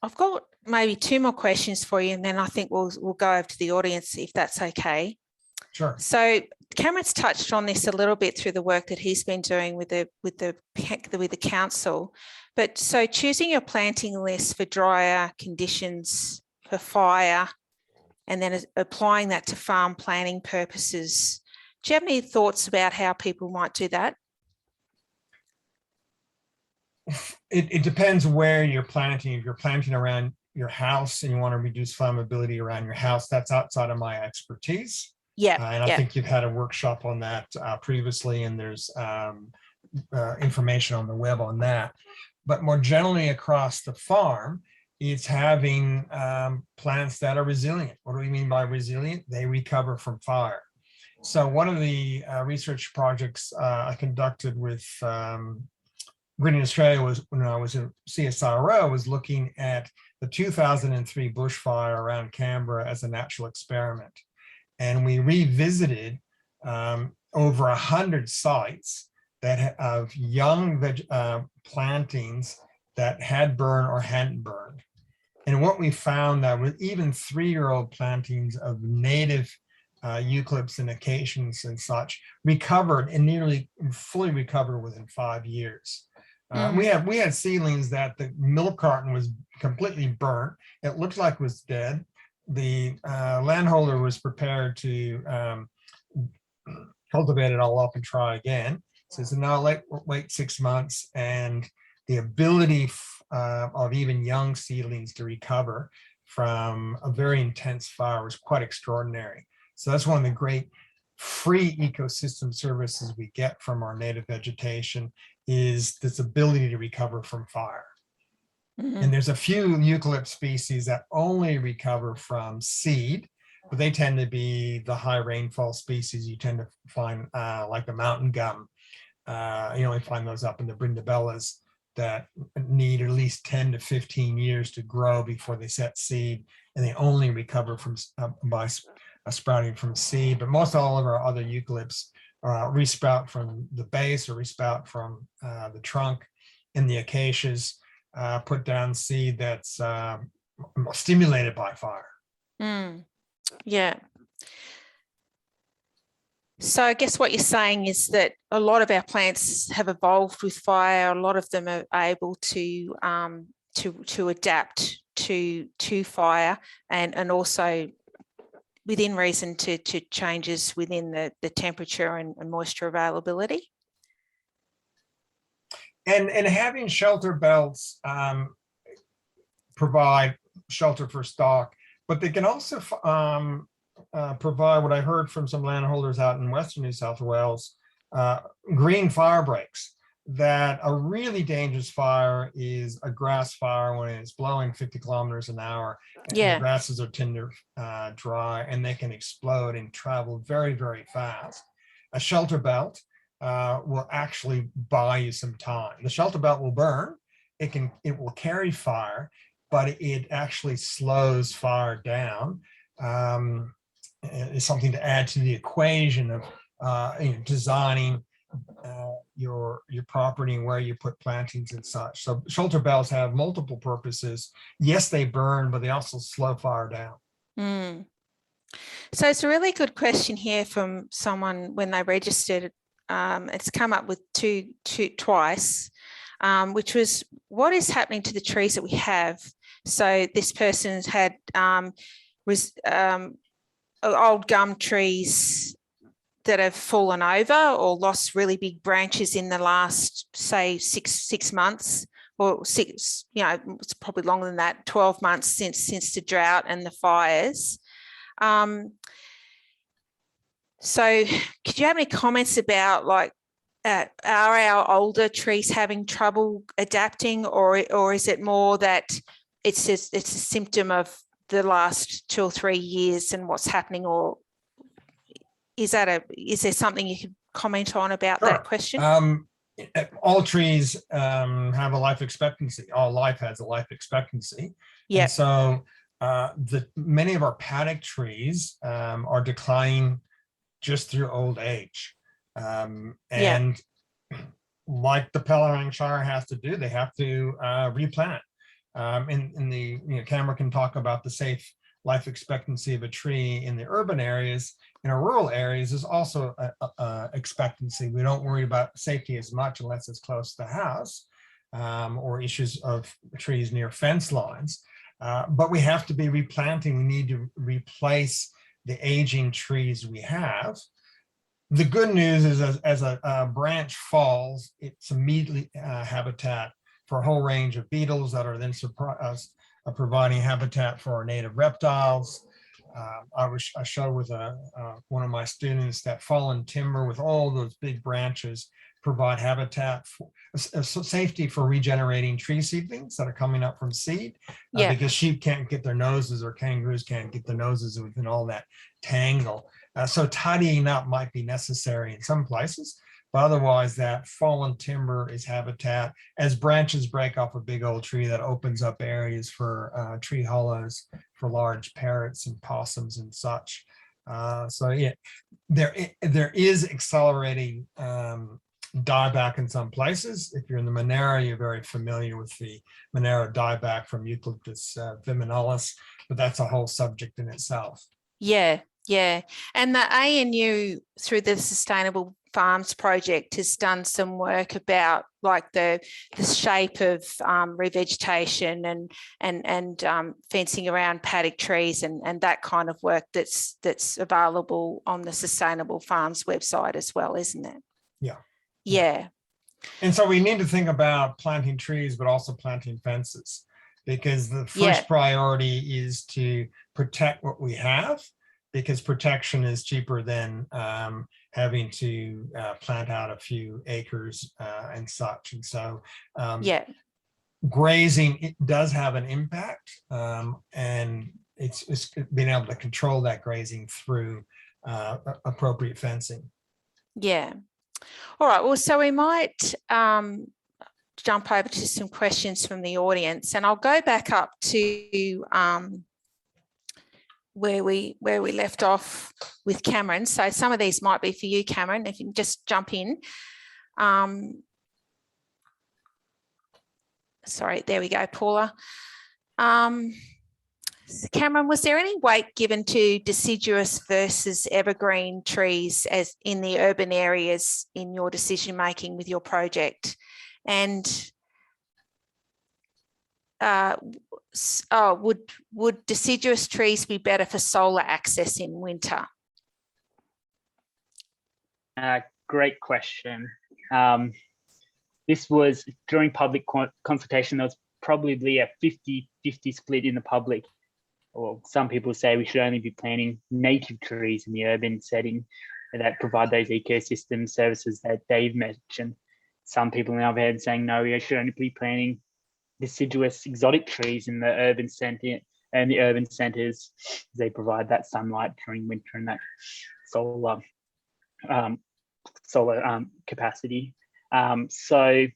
B: I've got maybe 2 more questions for you, and then I think we'll go over to the audience if that's okay.
C: Sure.
B: So Cameron's touched on this a little bit through the work that he's been doing with the council. But so choosing your planting list for drier conditions, for fire, and then applying that to farm planning purposes. Do you have any thoughts about how people might do that?
C: It depends where you're planting. If you're planting around your house and you want to reduce flammability around your house, that's outside of my expertise.
B: Yeah.
C: And I think you've had a workshop on that previously, and there's information on the web on that. But more generally across the farm, it's having plants that are resilient. What do we mean by resilient? They recover from fire. So one of the research projects I conducted with Green Australia was when I was in CSIRO, was looking at the 2003 bushfire around Canberra as a natural experiment. And we revisited over 100 sites that of young plantings that had burned or hadn't burned. And what we found that with even 3-year-old plantings of native eucalypts and acacias and such recovered, and nearly fully recovered within 5 years. We had seedlings that the milk carton was completely burnt. It looked like it was dead. The landholder was prepared to cultivate it all up and try again. So now wait 6 months, and the ability of even young seedlings to recover from a very intense fire was quite extraordinary. So that's one of the great free ecosystem services we get from our native vegetation, is this ability to recover from fire. And there's a few eucalypt species that only recover from seed, but they tend to be the high rainfall species you tend to find, like the mountain gum. You only find those up in the brindabellas that need at least 10 to 15 years to grow before they set seed, and they only recover from by sprouting from seed. But most all of our other eucalypts resprout from the base or resprout from the trunk, and the acacias put down seed that's stimulated by fire.
B: Yeah. So I guess what you're saying is that a lot of our plants have evolved with fire. A lot of them are able to adapt to fire, and also within reason to changes within the temperature and moisture availability.
C: And having shelter belts provide shelter for stock, but they can also provide what I heard from some landholders out in Western New South Wales, green fire breaks. That a really dangerous fire is a grass fire when it's blowing 50 kilometers an hour. And the grasses are tinder dry, and they can explode and travel very, very fast. A shelter belt will actually buy you some time. The shelter belt will burn. It will carry fire, but it actually slows fire down. It's something to add to the equation of designing your property and where you put plantings and such. So shelter bells have multiple purposes. Yes, they burn, but they also slow fire down.
B: Mm. So it's a really good question here from someone when they registered. It's come up with twice, which was, what is happening to the trees that we have? So this person's had old gum trees that have fallen over or lost really big branches in the last, say, six months, or six, it's probably longer than that, 12 months since the drought and the fires. So could you have any comments about, like, are our older trees having trouble adapting, or is it more that it's a symptom of the last 2 or 3 years and what's happening, or is there something you could comment on about that question?
C: All trees have a life expectancy. All life has a life expectancy.
B: Yeah.
C: And so many of our paddock trees are declining just through old age. And like the Palerang Shire has to do, they have to replant. Cameron can talk about the safe life expectancy of a tree in the urban areas. In our rural areas, there's also a expectancy. We don't worry about safety as much unless it's close to the house, or issues of trees near fence lines. But we have to be replanting. We need to replace the aging trees we have. The good news is, as a branch falls, it's immediately habitat for a whole range of beetles that are then providing habitat for our native reptiles. I showed with one of my students that fallen timber with all those big branches provide habitat for safety for regenerating tree seedlings that are coming up from seed, because sheep can't get their noses, or kangaroos can't get their noses within all that tangle. So tidying up might be necessary in some places, but otherwise that fallen timber is habitat. As branches break off a big old tree, that opens up areas for tree hollows for large parrots and possums and such. So yeah, there is accelerating dieback in some places. If you're in the Monera, you're very familiar with the Monera dieback from Eucalyptus viminalis, but that's a whole subject in itself.
B: Yeah. And the ANU, through the Sustainable Farms Project, has done some work about, like, the shape of revegetation and fencing around paddock trees and that kind of work that's available on the Sustainable Farms website as well, isn't it? Yeah.
C: And so we need to think about planting trees, but also planting fences, because the first priority is to protect what we have, because protection is cheaper than having to plant out a few acres and such. And so grazing, it does have an impact, and it's being able to control that grazing through appropriate fencing. Yeah.
B: All right. Well, so we might jump over to some questions from the audience, and I'll go back up to where we left off with Cameron. So some of these might be for you, Cameron, if you can just jump in. Sorry, there we go, Paula. Cameron, was there any weight given to deciduous versus evergreen trees as in the urban areas in your decision making with your project? And would deciduous trees be better for solar access in winter?
A: Great question. This was during public consultation. There was probably a 50-50 split in the public. Or some people say we should only be planting native trees in the urban setting that provide those ecosystem services that Dave mentioned. Some people in our head saying, no, we should only be planting deciduous exotic trees in the urban center and the urban centers. They provide that sunlight during winter and that solar capacity. So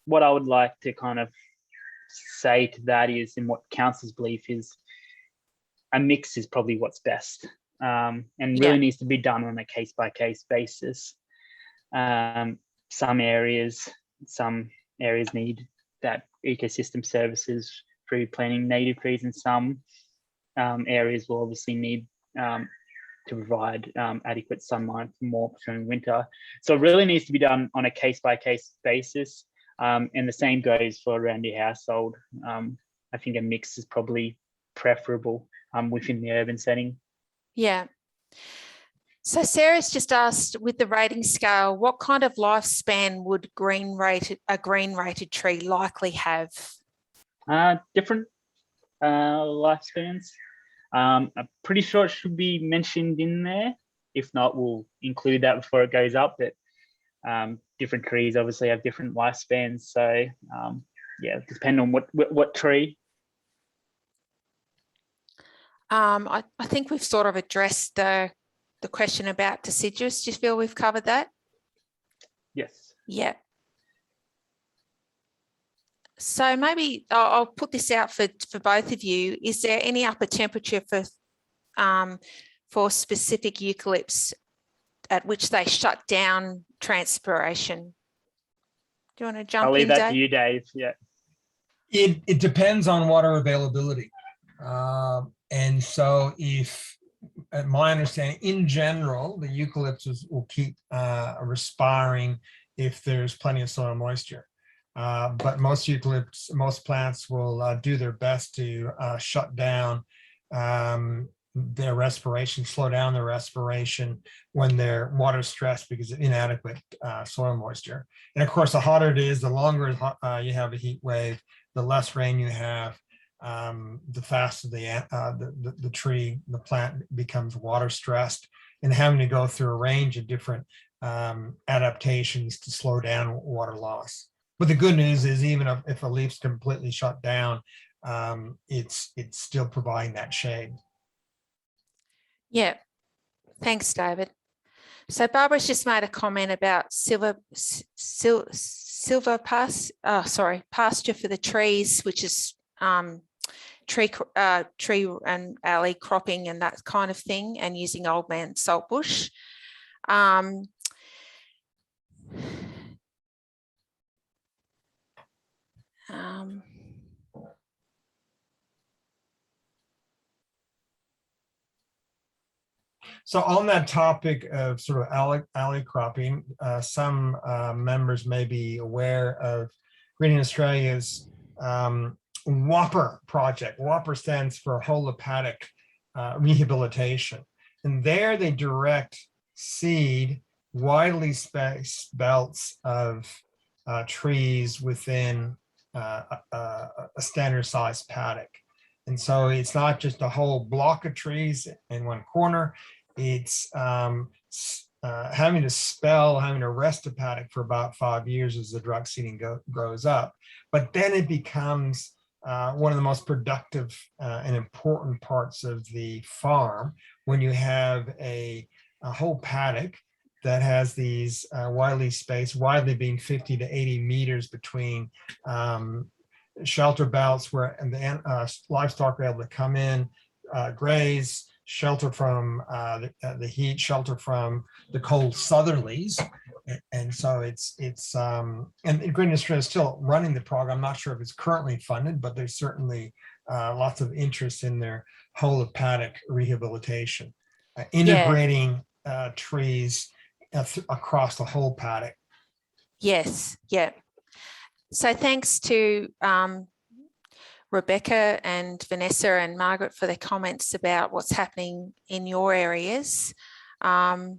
A: what I would like to kind of say to that is, and what council's belief is, a mix is probably what's best, and really needs to be done on a case-by-case basis. some areas need that ecosystem services through planting native trees, and some areas will obviously need to provide adequate sunlight more during winter. So it really needs to be done on a case-by-case basis, and the same goes for around your household. I think a mix is probably preferable within the urban setting.
B: Yeah. So Sarah's just asked, with the rating scale, what kind of lifespan would a green rated tree likely have?
A: Different lifespans. I'm pretty sure it should be mentioned in there. If not, we'll include that before it goes up. But different trees obviously have different lifespans. So yeah, depend on what tree.
B: I think we've sort of addressed the question about deciduous. Do you feel we've covered that?
A: Yes.
B: Yeah. So maybe I'll put this out for both of you. Is there any upper temperature for specific eucalypts at which they shut down transpiration? Do you want to jump in,
A: I'll leave that
B: Dave?
A: to you, Dave. Yeah.
C: It depends on water availability. And so if, at my understanding, in general, the eucalyptus will keep respiring if there's plenty of soil moisture. But most eucalypts, most plants will do their best to shut down their respiration, slow down their respiration when they're water stressed because of inadequate soil moisture. And of course, the hotter it is, the longer you have a heat wave, the less rain you have, the faster the tree, the plant becomes water stressed and having to go through a range of different adaptations to slow down water loss. But the good news is, even if a leaf's completely shut down, it's still providing that shade.
B: Yeah, thanks, David. So Barbara's just made a comment about pasture for the trees, which is tree and alley cropping and that kind of thing, and using old man saltbush.
C: So on that topic of sort of alley cropping, some members may be aware of Greening Australia's Whopper Project. Whopper stands for holopatic rehabilitation. And there they direct seed widely spaced belts of trees within a standard size paddock. And so it's not just a whole block of trees in one corner. It's having to rest a paddock for about 5 years as the drug seeding grows up. But then it becomes one of the most productive and important parts of the farm when you have a whole paddock that has these widely spaced, widely being 50 to 80 meters between shelter belts where the livestock are able to come in, graze, shelter from the heat, shelter from the cold southerlies. And so and Green Australia is still running the program. I'm not sure if it's currently funded, but there's certainly lots of interest in their whole paddock rehabilitation, integrating trees across the whole paddock.
B: Yes, yeah. So thanks to Rebecca and Vanessa and Margaret for their comments about what's happening in your areas. And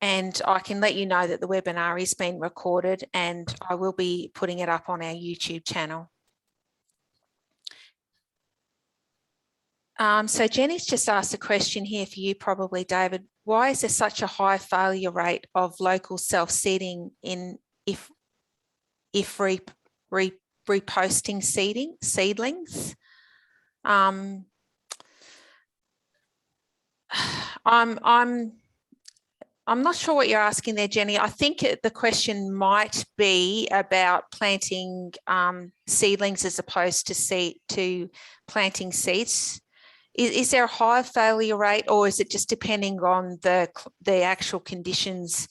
B: I can let you know that the webinar is being recorded and I will be putting it up on our YouTube channel. So Jenny's just asked a question here for you probably, David. Why is there such a high failure rate of local self-seeding if reposting seedlings? I'm not sure what you're asking there, Jenny. I think the question might be about planting seedlings as opposed to planting seeds. Is there a higher failure rate, or is it just depending on the actual conditions,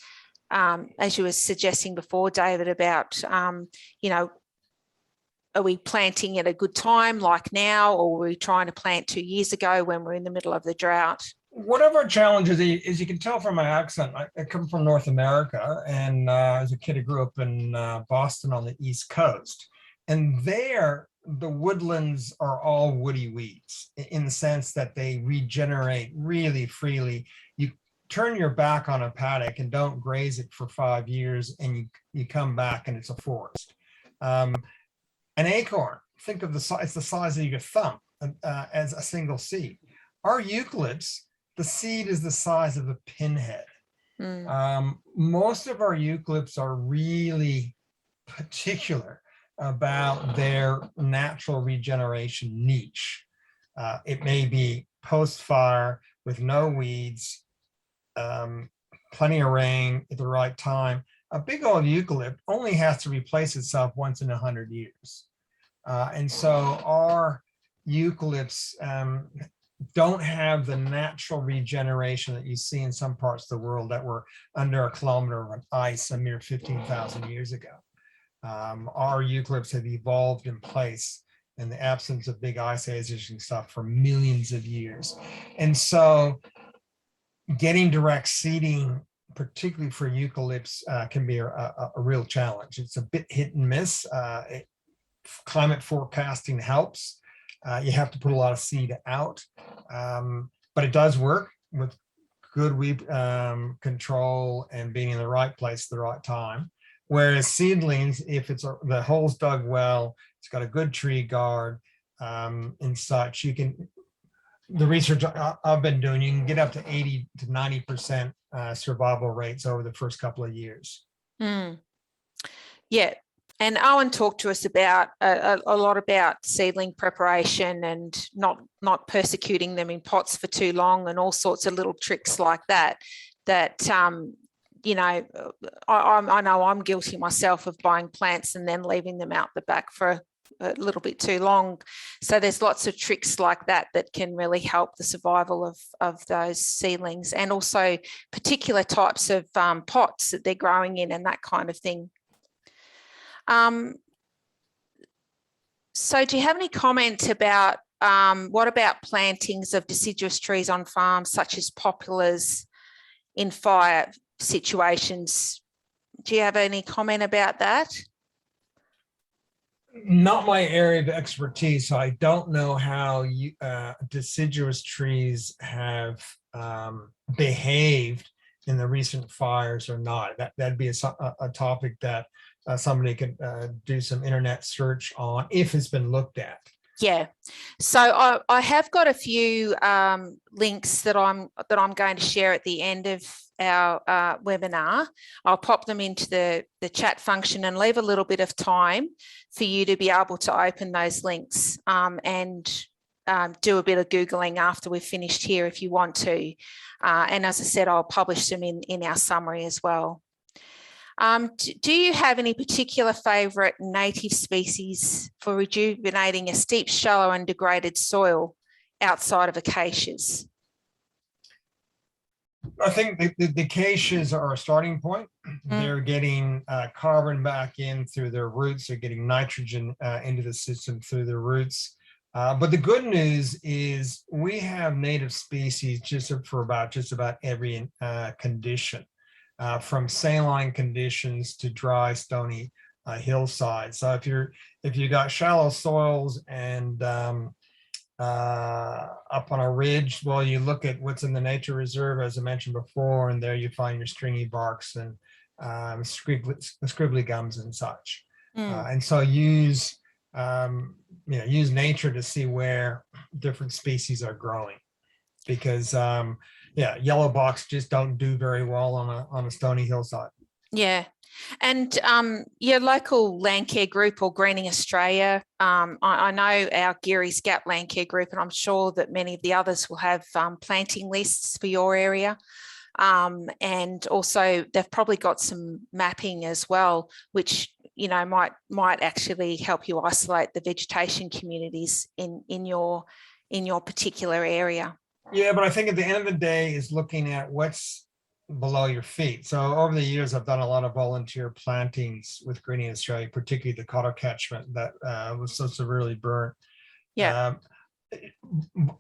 B: as you were suggesting before, David, about, you know, are we planting at a good time like now, or were we trying to plant 2 years ago when we're in the middle of the drought?
C: One of our challenges is, you can tell from my accent, I come from North America, and as a kid I grew up in Boston on the East Coast. And there, the woodlands are all woody weeds in the sense that they regenerate really freely. You turn your back on a paddock and don't graze it for 5 years, and you come back and it's a forest. An acorn, think of it's the size of your thumb as a single seed. Our eucalypts, the seed is the size of a pinhead. Most of our eucalypts are really particular about their natural regeneration niche. It may be post-fire with no weeds, plenty of rain at the right time. A big old eucalypt only has to replace itself once in 100 years. And so our eucalypts don't have the natural regeneration that you see in some parts of the world that were under a kilometer of ice a mere 15,000 years ago. Our eucalypts have evolved in place in the absence of big ice ages and stuff for millions of years. And so getting direct seeding, particularly for eucalypts, can be a real challenge. It's a bit hit and miss. Climate forecasting helps. You have to put a lot of seed out, but it does work with good weed control and being in the right place at the right time. Whereas seedlings, if it's the hole's dug well, it's got a good tree guard and such, you can, the research I've been doing, you can get up to 80 to 90% survival rates over the first couple of years.
B: Yeah. And Owen talked to us about a lot about seedling preparation and not persecuting them in pots for too long and all sorts of little tricks like that, you know, I know I'm guilty myself of buying plants and then leaving them out the back for a little bit too long. So there's lots of tricks like that that can really help the survival of those seedlings, and also particular types of pots that they're growing in and that kind of thing. So do you have any comment about what about plantings of deciduous trees on farms such as poplars in fire situations? Do you have any comment about that?
C: Not my area of expertise, so I don't know how deciduous trees have behaved in the recent fires or not. That'd be a topic that somebody could do some internet search on if it's been looked at.
B: Yeah, so I have got a few links that I'm going to share at the end of our webinar. I'll pop them into the chat function and leave a little bit of time for you to be able to open those links and do a bit of Googling after we've finished here if you want to. And as I said, I'll publish them in our summary as well. Do you have any particular favourite native species for rejuvenating a steep, shallow and degraded soil outside of acacias?
C: I think the acacias are a starting point. They're getting carbon back in through their roots. They're getting nitrogen into the system through their roots. But the good news is we have native species just about every condition. From saline conditions to dry, stony hillsides. So if you got shallow soils and up on a ridge, well, you look at what's in the nature reserve, as I mentioned before, and there you find your stringy barks and scribbly gums and such. And so use nature to see where different species are growing, because yellow box just don't do very well on a stony hillside. Yeah.
B: And your local Landcare group or Greening Australia, I know our Geary's Gap Landcare group, and I'm sure that many of the others will have planting lists for your area. And also they've probably got some mapping as well, which might actually help you isolate the vegetation communities in your in your particular area.
C: Yeah, but I think at the end of the day is looking at what's below your feet. So over the years, I've done a lot of volunteer plantings with Greening Australia, particularly the cotton catchment that was so severely burnt.
B: Yeah.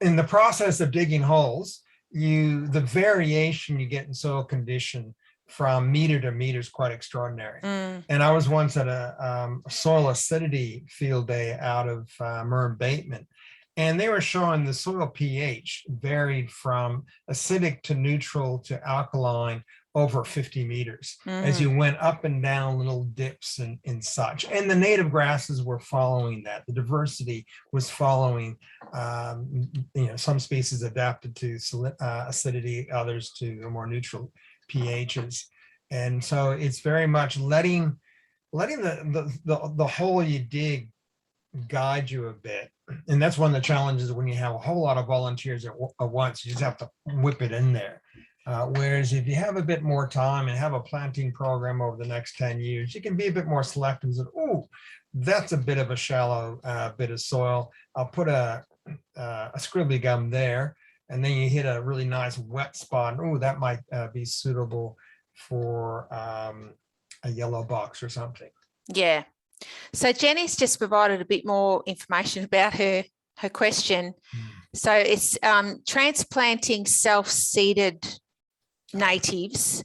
C: In the process of digging holes, the variation you get in soil condition from meter to meter is quite extraordinary. And I was once at a soil acidity field day out of Murray Bateman, and they were showing the soil pH varied from acidic to neutral to alkaline over 50 meters as you went up and down little dips and such. And the native grasses were following that. The diversity was following, some species adapted to acidity, others to a more neutral pHs. And so it's very much letting the hole you dig guide you a bit. And that's one of the challenges when you have a whole lot of volunteers at once. You just have to whip it in there. Whereas if you have a bit more time and have a planting program over the next 10 years, you can be a bit more selective and say, oh, that's a bit of a shallow bit of soil. I'll put a scribbly gum there. And then you hit a really nice wet spot. Oh, that might be suitable for a yellow box or something.
B: Yeah. So Jenny's just provided a bit more information about her question. So it's transplanting self-seeded natives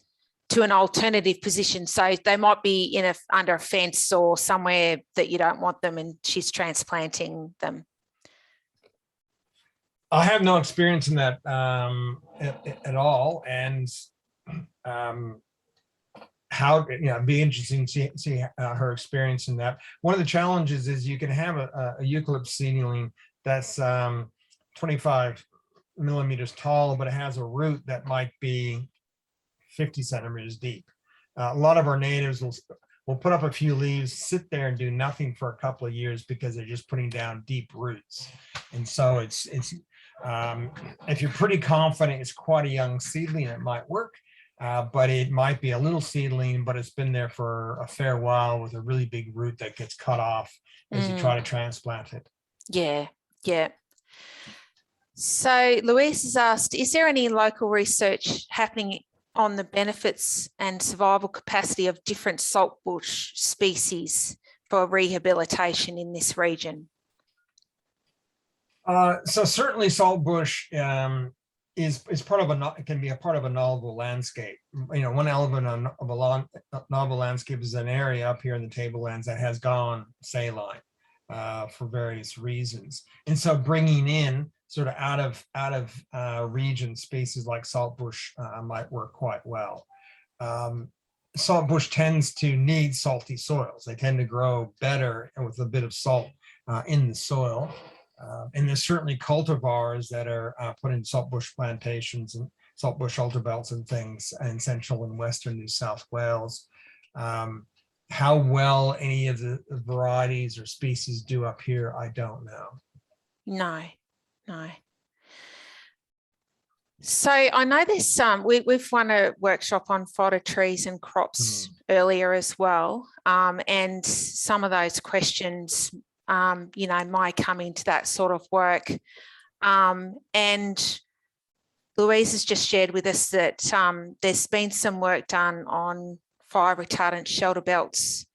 B: to an alternative position. So they might be under a fence or somewhere that you don't want them, and she's transplanting them.
C: I have no experience in that at all, and how, it'd be interesting to see her experience in that. One of the challenges is you can have a eucalypt seedling that's 25 millimeters tall, but it has a root that might be 50 centimeters deep. A lot of our natives will put up a few leaves, sit there and do nothing for a couple of years because they're just putting down deep roots. And so it's if you're pretty confident it's quite a young seedling, it might work. But it might be a little seedling, but it's been there for a fair while with a really big root that gets cut off as you try to transplant it.
B: Yeah, yeah. So Louise has asked, is there any local research happening on the benefits and survival capacity of different saltbush species for rehabilitation in this region?
C: So certainly saltbush is part of can be a part of a knowable landscape. One element of a novel landscape is an area up here in the tablelands that has gone saline for various reasons. And so bringing in sort of out of region species like saltbush might work quite well. Saltbush tends to need salty soils. They tend to grow better with a bit of salt in the soil. And there's certainly cultivars that are put in saltbush plantations and saltbush ultrabelts and things in central and western New South Wales. How well any of the varieties or species do up here, I don't know. No. So I know there's we've run a workshop on fodder trees and crops earlier as well. And some of those questions might come into that sort of work. And Louise has just shared with us that there's been some work done on fire retardant shelter belts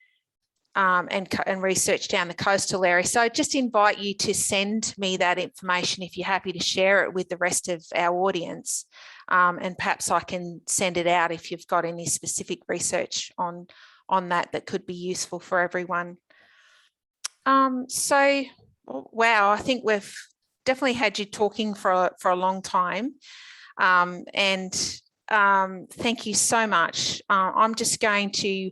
C: and research down the coastal area. So I just invite you to send me that information if you're happy to share it with the rest of our audience. And perhaps I can send it out if you've got any specific research on that could be useful for everyone. So, wow, I think we've definitely had you talking for a long time. And thank you so much. I'm just going to